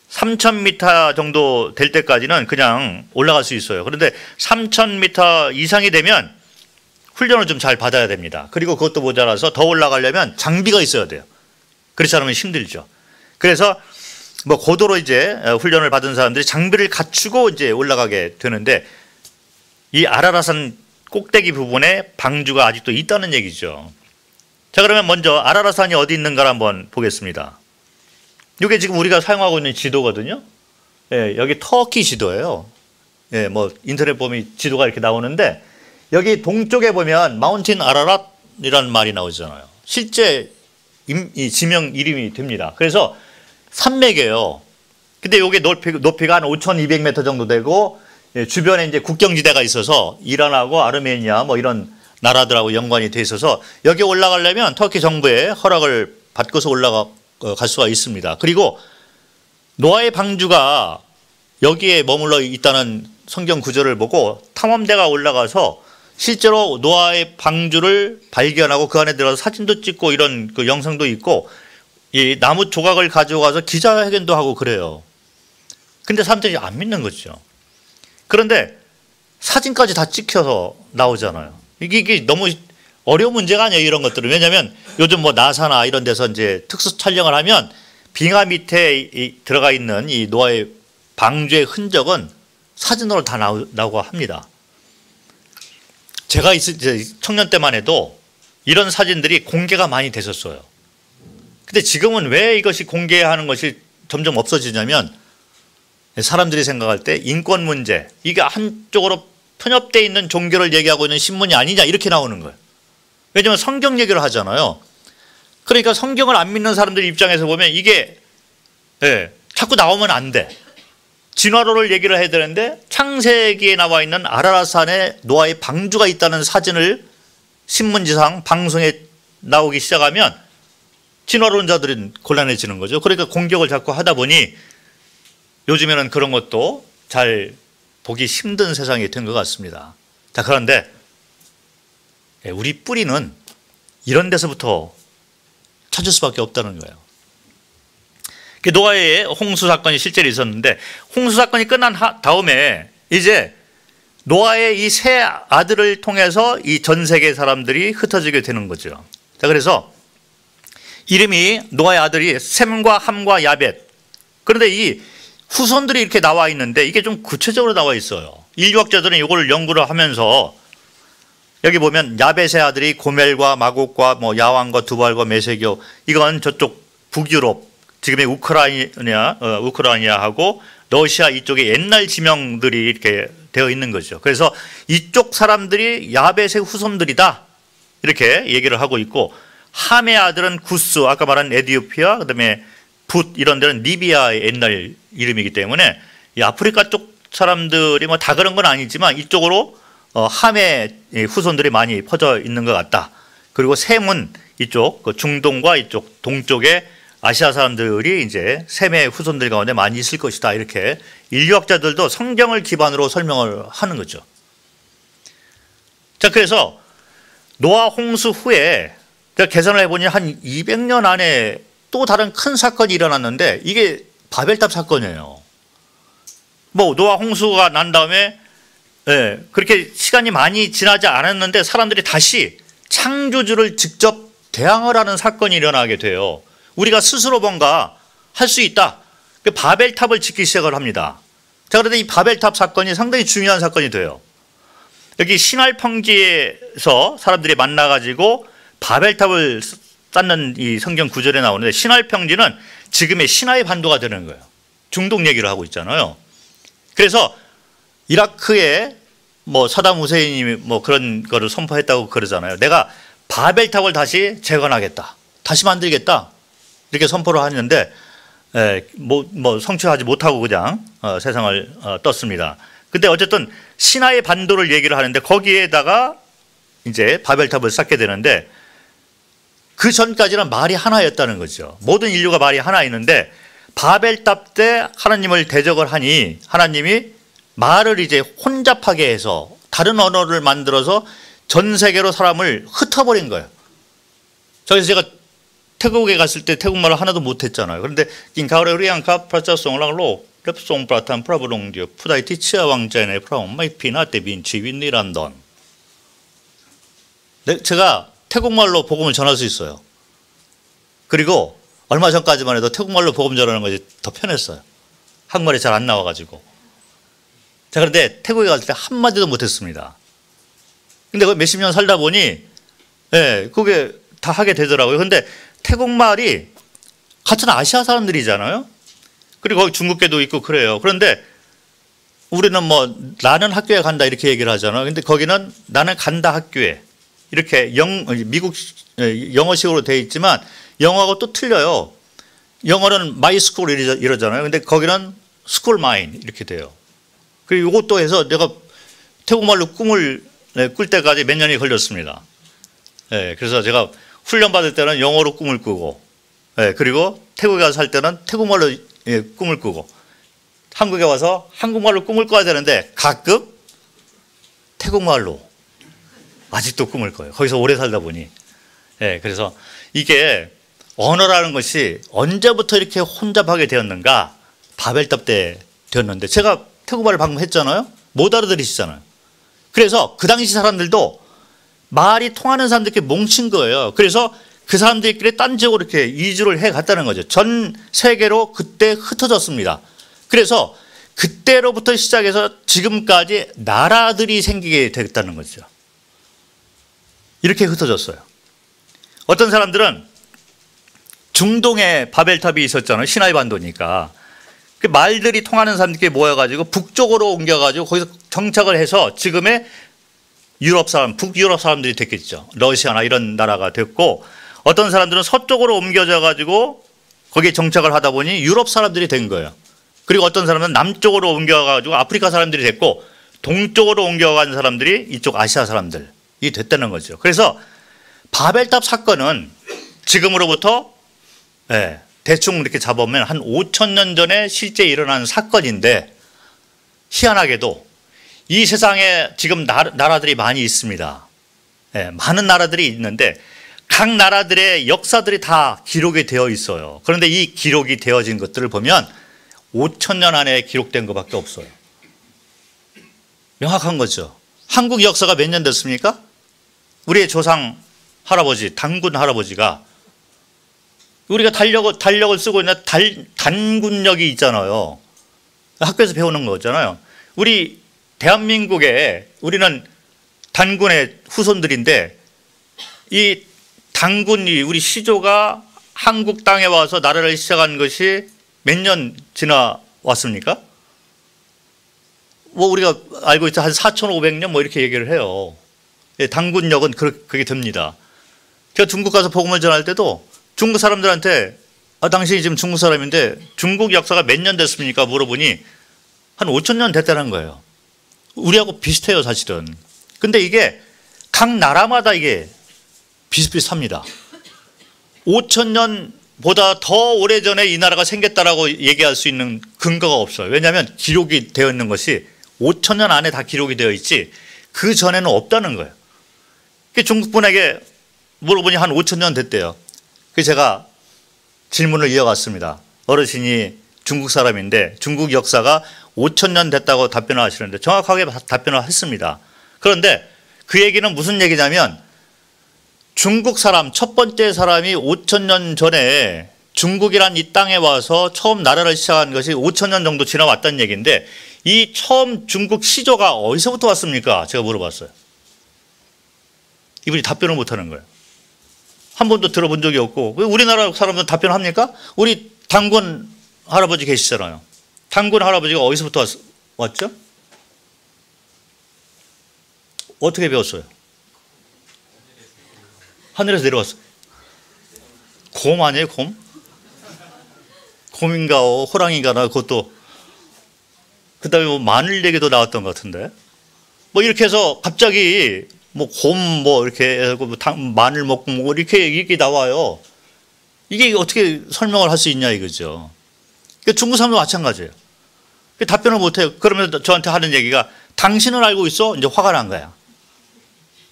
3,000m 정도 될 때까지는 그냥 올라갈 수 있어요. 그런데 3,000m 이상이 되면 훈련을 좀 잘 받아야 됩니다. 그리고 그것도 모자라서 더 올라가려면 장비가 있어야 돼요. 그렇지 않으면 힘들죠. 그래서 뭐 고도로 이제 훈련을 받은 사람들이 장비를 갖추고 이제 올라가게 되는데 이 아라랏산 꼭대기 부분에 방주가 아직도 있다는 얘기죠. 자, 그러면 먼저 아라랏산이 어디 있는가를 한번 보겠습니다. 이게 지금 우리가 사용하고 있는 지도거든요. 예, 여기 터키 지도예요. 예, 뭐 인터넷 보면 지도가 이렇게 나오는데 여기 동쪽에 보면 마운틴 아라랏이라는 말이 나오잖아요. 실제 이 지명 이름이 됩니다. 그래서 산맥이에요. 근데 이게 높이가 한 5,200m 정도 되고 주변에 이제 국경지대가 있어서 이란하고 아르메니아 뭐 이런 나라들하고 연관이 돼 있어서 여기 올라가려면 터키 정부의 허락을 받고서 갈 수가 있습니다. 그리고 노아의 방주가 여기에 머물러 있다는 성경 구절을 보고 탐험대가 올라가서 실제로 노아의 방주를 발견하고 그 안에 들어가서 사진도 찍고 이런 그 영상도 있고 이 나무 조각을 가져가서 기자회견도 하고 그래요. 근데 사람들이 안 믿는 거죠. 그런데 사진까지 다 찍혀서 나오잖아요. 이게 너무 어려운 문제가 아니에요, 이런 것들은. 왜냐하면 요즘 뭐 나사나 이런 데서 이제 특수 촬영을 하면 빙하 밑에 들어가 있는 이 노아의 방주의 흔적은 사진으로 다 나오고 합니다. 제가 청년 때만 해도 이런 사진들이 공개가 많이 됐었어요. 근데 지금은 왜 이것이 공개하는 것이 점점 없어지냐면 사람들이 생각할 때 인권 문제, 이게 한쪽으로 편협되어 있는 종교를 얘기하고 있는 신문이 아니냐 이렇게 나오는 거예요. 왜냐하면 성경 얘기를 하잖아요. 그러니까 성경을 안 믿는 사람들 입장에서 보면 이게 자꾸 나오면 안 돼. 진화론을 얘기를 해야 되는데 창세기에 나와 있는 아라랏산에 노아의 방주가 있다는 사진을 신문지상 방송에 나오기 시작하면 진화론자들은 곤란해지는 거죠. 그러니까 공격을 자꾸 하다 보니 요즘에는 그런 것도 잘 보기 힘든 세상이 된 것 같습니다. 자, 그런데 우리 뿌리는 이런 데서부터 찾을 수밖에 없다는 거예요. 노아의 홍수 사건이 실제로 있었는데 홍수 사건이 끝난 다음에 이제 노아의 이 세 아들을 통해서 이 전 세계 사람들이 흩어지게 되는 거죠. 자, 그래서 이름이 노아의 아들이 셈과 함과 야벳. 그런데 이 후손들이 이렇게 나와 있는데 이게 좀 구체적으로 나와 있어요. 인류학자들은 이걸 연구를 하면서 여기 보면 야벳의 아들이 고멜과 마곡과 뭐 야왕과 두발과 메세교, 이건 저쪽 북유럽 지금의 우크라이나하고 러시아 이쪽에 옛날 지명들이 이렇게 되어 있는 거죠. 그래서 이쪽 사람들이 야벳의 후손들이다 이렇게 얘기를 하고 있고, 함의 아들은 구스, 아까 말한 에티오피아, 그다음에 붓 이런 데는 리비아의 옛날 이름이기 때문에 이 아프리카 쪽 사람들이 뭐 다 그런 건 아니지만 이쪽으로 함의 후손들이 많이 퍼져 있는 것 같다. 그리고 셈은 이쪽 중동과 이쪽 동쪽에 아시아 사람들이 이제 셈의 후손들 가운데 많이 있을 것이다. 이렇게 인류학자들도 성경을 기반으로 설명을 하는 거죠. 자, 그래서 노아 홍수 후에 제가 계산을 해보니 한 200년 안에 또 다른 큰 사건이 일어났는데 이게 바벨탑 사건이에요. 뭐 노아 홍수가 난 다음에 그렇게 시간이 많이 지나지 않았는데 사람들이 다시 창조주를 직접 대항을 하는 사건이 일어나게 돼요. 우리가 스스로 뭔가 할 수 있다. 바벨탑을 짓기 시작을 합니다. 자, 그런데 이 바벨탑 사건이 상당히 중요한 사건이 돼요. 여기 시날 평지에서 사람들이 만나가지고 바벨탑을 쌓는 이 성경 구절에 나오는데, 시날 평지는 지금의 시나이 반도가 되는 거예요. 중동 얘기를 하고 있잖아요. 그래서 이라크에 뭐 사담 후세인이 뭐 그런 거를 선포했다고 그러잖아요. 내가 바벨탑을 다시 재건하겠다, 다시 만들겠다 이렇게 선포를 하는데 뭐 성취하지 못하고 그냥 세상을 떴습니다. 근데 어쨌든 시나이 반도를 얘기를 하는데 거기에다가 이제 바벨탑을 쌓게 되는데, 그 전까지는 말이 하나였다는 거죠. 모든 인류가 말이 하나였는데 바벨탑 때 하나님을 대적을 하니 하나님이 말을 이제 혼잡하게 해서 다른 언어를 만들어서 전 세계로 사람을 흩어버린 거예요. 그래서 제가 태국에 갔을 때 태국말을 하나도 못했잖아요. 그런데 긴가오레리안카 프라자송랑로 랩송 프라탄 프라브롱디오 푸다이티 치아왕자네 프라옹 마이피나 데빈치 윈니란던. 제가 태국말로 복음을 전할 수 있어요. 그리고 얼마 전까지만 해도 태국말로 복음 전하는 것이 더 편했어요. 한국말이 잘 안 나와가지고. 자, 그런데 태국에 갔을 때 한마디도 못했습니다. 근데 몇십 년 살다 보니 그게 다 하게 되더라고요. 근데 태국말이 같은 아시아 사람들이잖아요. 그리고 거기 중국계도 있고 그래요. 그런데 우리는 뭐 나는 학교에 간다 이렇게 얘기를 하잖아요. 근데 거기는 나는 간다 학교에 이렇게 미국 영어식으로 되어 있지만 영어하고 또 틀려요. 영어는 my school 이러잖아요. 근데 거기는 school mine 이렇게 돼요. 그리고 이것도 해서 내가 태국말로 꿈을 꿀 때까지 몇 년이 걸렸습니다. 그래서 제가 훈련 받을 때는 영어로 꿈을 꾸고, 예, 그리고 태국에 가서 살 때는 태국말로 예, 꿈을 꾸고 한국에 와서 한국말로 꿈을 꿔야 되는데 가끔 태국말로 아직도 꿈을 꿔요. 거기서 오래 살다 보니. 예, 그래서 이게 언어라는 것이 언제부터 이렇게 혼잡하게 되었는가? 바벨탑 때 되었는데 제가 태국말을 방금 했잖아요. 못 알아들으시잖아요. 그래서 그 당시 사람들도 말이 통하는 사람들끼리 뭉친 거예요. 그래서 그 사람들끼리 딴 지역으로 이렇게 이주를 해 갔다는 거죠. 전 세계로 그때 흩어졌습니다. 그래서 그때로부터 시작해서 지금까지 나라들이 생기게 됐다는 거죠. 이렇게 흩어졌어요. 어떤 사람들은 중동에 바벨탑이 있었잖아요. 시나이 반도니까. 그 말들이 통하는 사람들끼리 모여가지고 북쪽으로 옮겨가지고 거기서 정착을 해서 지금의 유럽 사람, 북유럽 사람들이 됐겠죠. 러시아나 이런 나라가 됐고, 어떤 사람들은 서쪽으로 옮겨져 가지고 거기에 정착을 하다 보니 유럽 사람들이 된 거예요. 그리고 어떤 사람은 남쪽으로 옮겨가지고 아프리카 사람들이 됐고, 동쪽으로 옮겨간 사람들이 이쪽 아시아 사람들이 됐다는 거죠. 그래서 바벨탑 사건은 지금으로부터 대충 이렇게 잡아보면 한 5,000년 전에 실제 일어난 사건인데, 희한하게도 이 세상에 지금 나라들이 많이 있습니다. 많은 나라들이 있는데 각 나라들의 역사들이 다 기록이 되어 있어요. 그런데 이 기록이 되어진 것들을 보면 5,000년 안에 기록된 것밖에 없어요. 명확한 거죠. 한국 역사가 몇 년 됐습니까? 우리의 조상 할아버지, 단군 할아버지가 우리가 달력을 쓰고 있는 단군력이 있잖아요. 학교에서 배우는 거잖아요. 우리 대한민국에 우리는 단군의 후손들인데 이 단군이 우리 시조가 한국 땅에 와서 나라를 시작한 것이 몇 년 지나왔습니까? 뭐 우리가 알고 있죠. 한 4,500년 뭐 이렇게 얘기를 해요. 단군력은 그렇게 됩니다. 제가 중국 가서 복음을 전할 때도 중국 사람들한테 당신이 지금 중국 사람인데 중국 역사가 몇 년 됐습니까? 물어보니 한 5,000년 됐다는 거예요. 우리하고 비슷해요, 사실은. 근데 이게 각 나라마다 이게 비슷비슷합니다. 5,000년보다 더 오래전에 이 나라가 생겼다라고 얘기할 수 있는 근거가 없어요. 왜냐하면 기록이 되어 있는 것이 5,000년 안에 다 기록이 되어 있지 그 전에는 없다는 거예요. 중국 분에게 물어보니 한 5,000년 됐대요. 그래서 제가 질문을 이어갔습니다. 어르신이 중국 사람인데 중국 역사가 5,000년 됐다고 답변을 하시는데 정확하게 답변을 했습니다. 그런데 그 얘기는 무슨 얘기냐면 중국 사람, 첫 번째 사람이 5,000년 전에 중국이란 이 땅에 와서 처음 나라를 시작한 것이 5,000년 정도 지나왔다는 얘기인데 이 처음 중국 시조가 어디서부터 왔습니까? 제가 물어봤어요. 이분이 답변을 못하는 거예요. 한 번도 들어본 적이 없고. 왜 우리나라 사람들은 답변합니까? 우리 단군 할아버지 계시잖아요. 단군 할아버지가 어디서부터 왔죠? 어떻게 배웠어요? 하늘에서 내려왔어요. 곰 아니에요, 곰? 곰인가 호랑이인가 나 그것도 그 다음에 뭐 마늘 얘기도 나왔던 것 같은데 뭐 이렇게 해서 갑자기 뭐 곰 뭐 이렇게 해서 뭐 마늘 먹고 뭐 이렇게 나와요. 이게 어떻게 설명을 할 수 있냐 이거죠. 중국 사람도 마찬가지예요. 답변을 못해요. 그러면 저한테 하는 얘기가 당신은 알고 있어? 이제 화가 난 거야.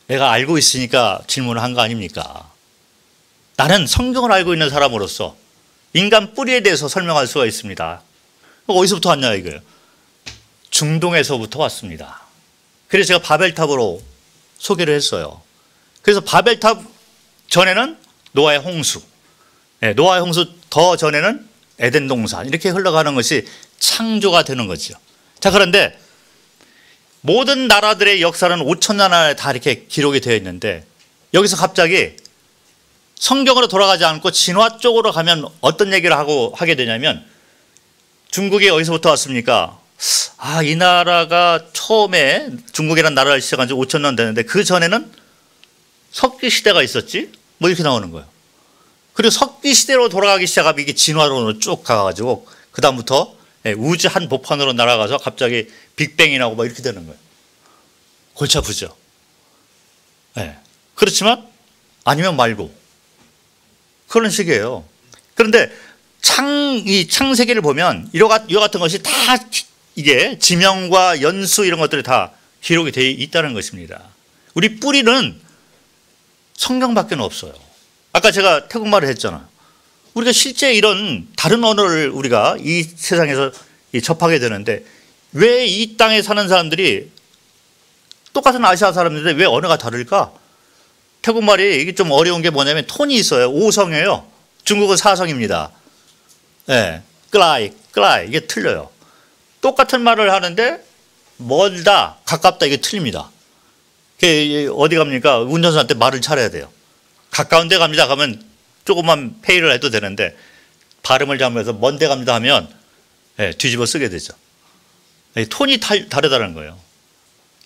내가 알고 있으니까 질문을 한 거 아닙니까? 나는 성경을 알고 있는 사람으로서 인간 뿌리에 대해서 설명할 수가 있습니다. 어디서부터 왔냐 이거예요. 중동에서부터 왔습니다. 그래서 제가 바벨탑으로 소개를 했어요. 그래서 바벨탑 전에는 노아의 홍수, 노아의 홍수 더 전에는 에덴 동산 이렇게 흘러가는 것이 창조가 되는 거죠. 자, 그런데 모든 나라들의 역사는 5,000년 안에 다 이렇게 기록이 되어 있는데 여기서 갑자기 성경으로 돌아가지 않고 진화 쪽으로 가면 어떤 얘기를 하게 되냐면 중국이 어디서부터 왔습니까? 이 나라가 처음에 중국이라는 나라를 시작한 지 5,000년 되는데 그 전에는 석기 시대가 있었지? 뭐 이렇게 나오는 거예요. 그리고 석기 시대로 돌아가기 시작하면 이게 진화론으로 쭉 가가지고 그 다음부터 우주 한 복판으로 날아가서 갑자기 빅뱅이 나고 막 이렇게 되는 거예요. 골치 아프죠. 그렇지만 아니면 말고 그런 식이에요. 그런데 이 창세기를 보면 이와 같은 것이 다 이게 지명과 연수 이런 것들이 다 기록이 되어 있다는 것입니다. 우리 뿌리는 성경밖에 없어요. 아까 제가 태국말을 했잖아요. 우리가 실제 이런 다른 언어를 우리가 이 세상에서 접하게 되는데 왜 이 땅에 사는 사람들이 똑같은 아시아 사람들인데 왜 언어가 다를까? 태국말이 이게 좀 어려운 게 뭐냐면 톤이 있어요. 5성이에요. 중국은 4성입니다. 예, 클라이 이게 틀려요. 똑같은 말을 하는데 멀다, 가깝다 이게 틀립니다. 어디 갑니까? 운전사한테 말을 잘해야 돼요. 가까운 데 갑니다 가면 조금만 페이를 해도 되는데 발음을 잘못해서 먼 데 갑니다 하면 뒤집어 쓰게 되죠. 톤이 다르다는 거예요.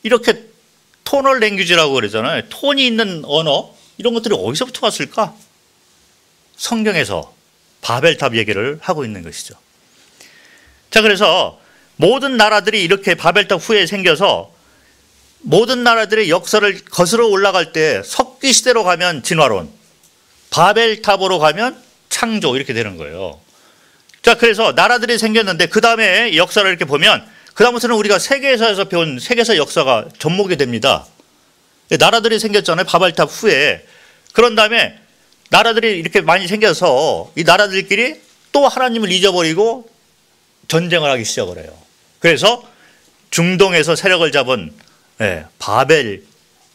이렇게 토널 랭귀지라고 그러잖아요. 톤이 있는 언어 이런 것들이 어디서부터 왔을까? 성경에서 바벨탑 얘기를 하고 있는 것이죠. 자, 그래서 모든 나라들이 이렇게 바벨탑 후에 생겨서 모든 나라들의 역사를 거슬러 올라갈 때 석기 시대로 가면 진화론, 바벨탑으로 가면 창조 이렇게 되는 거예요. 자, 그래서 나라들이 생겼는데 그 다음에 역사를 이렇게 보면 그 다음부터는 우리가 세계사에서 배운 세계사 역사가 접목이 됩니다. 나라들이 생겼잖아요. 바벨탑 후에. 그런 다음에 나라들이 이렇게 많이 생겨서 이 나라들끼리 또 하나님을 잊어버리고 전쟁을 하기 시작을 해요. 그래서 중동에서 세력을 잡은 바벨론,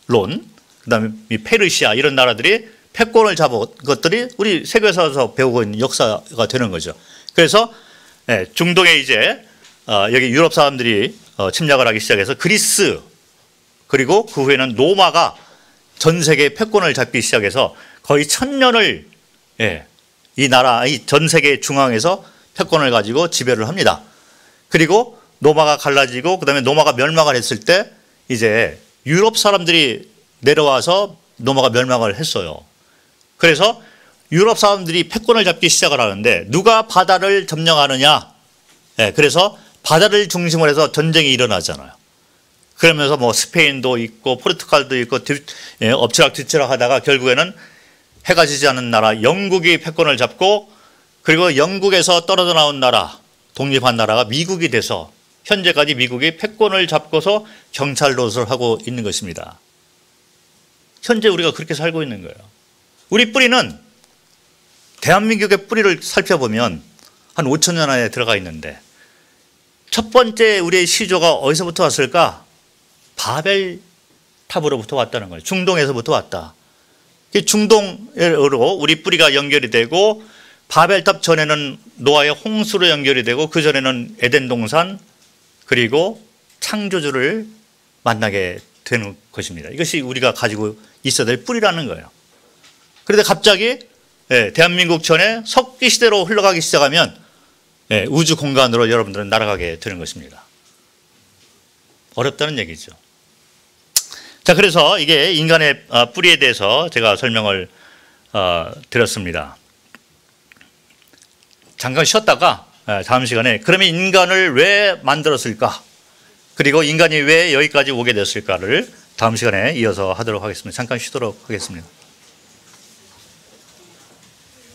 그 다음에 이 페르시아 이런 나라들이 패권을 잡은 것들이 우리 세계사에서 배우고 있는 역사가 되는 거죠. 그래서 중동에 이제 여기 유럽 사람들이 침략을 하기 시작해서 그리스 그리고 그 후에는 로마가 전 세계의 패권을 잡기 시작해서 거의 1000년을 이 나라, 이 전 세계 중앙에서 패권을 가지고 지배를 합니다. 그리고 로마가 갈라지고 그 다음에 로마가 멸망을 했을 때 이제 유럽 사람들이 내려와서 로마가 멸망을 했어요. 그래서 유럽 사람들이 패권을 잡기 시작을 하는데 누가 바다를 점령하느냐? 그래서 바다를 중심으로 해서 전쟁이 일어나잖아요. 그러면서 뭐 스페인도 있고 포르투갈도 있고 엎치락뒤치락 하다가 결국에는 해가 지지 않는 나라 영국이 패권을 잡고 그리고 영국에서 떨어져 나온 나라 독립한 나라가 미국이 돼서 현재까지 미국이 패권을 잡고서 경찰 노릇을 하고 있는 것입니다. 현재 우리가 그렇게 살고 있는 거예요. 우리 뿌리는 대한민국의 뿌리를 살펴보면 한 5,000년 안에 들어가 있는데 첫 번째 우리의 시조가 어디서부터 왔을까? 바벨탑으로부터 왔다는 거예요. 중동에서부터 왔다. 중동으로 우리 뿌리가 연결이 되고 바벨탑 전에는 노아의 홍수로 연결이 되고 그 전에는 에덴 동산 그리고 창조주를 만나게 되는 것입니다. 이것이 우리가 가지고 있어야 될 뿌리라는 거예요. 그런데 갑자기 대한민국 전에 석기 시대로 흘러가기 시작하면 우주 공간으로 여러분들은 날아가게 되는 것입니다. 어렵다는 얘기죠. 자, 그래서 이게 인간의 뿌리에 대해서 제가 설명을 드렸습니다. 잠깐 쉬었다가 다음 시간에 그러면 인간을 왜 만들었을까? 그리고 인간이 왜 여기까지 오게 됐을까를 다음 시간에 이어서 하도록 하겠습니다. 잠깐 쉬도록 하겠습니다.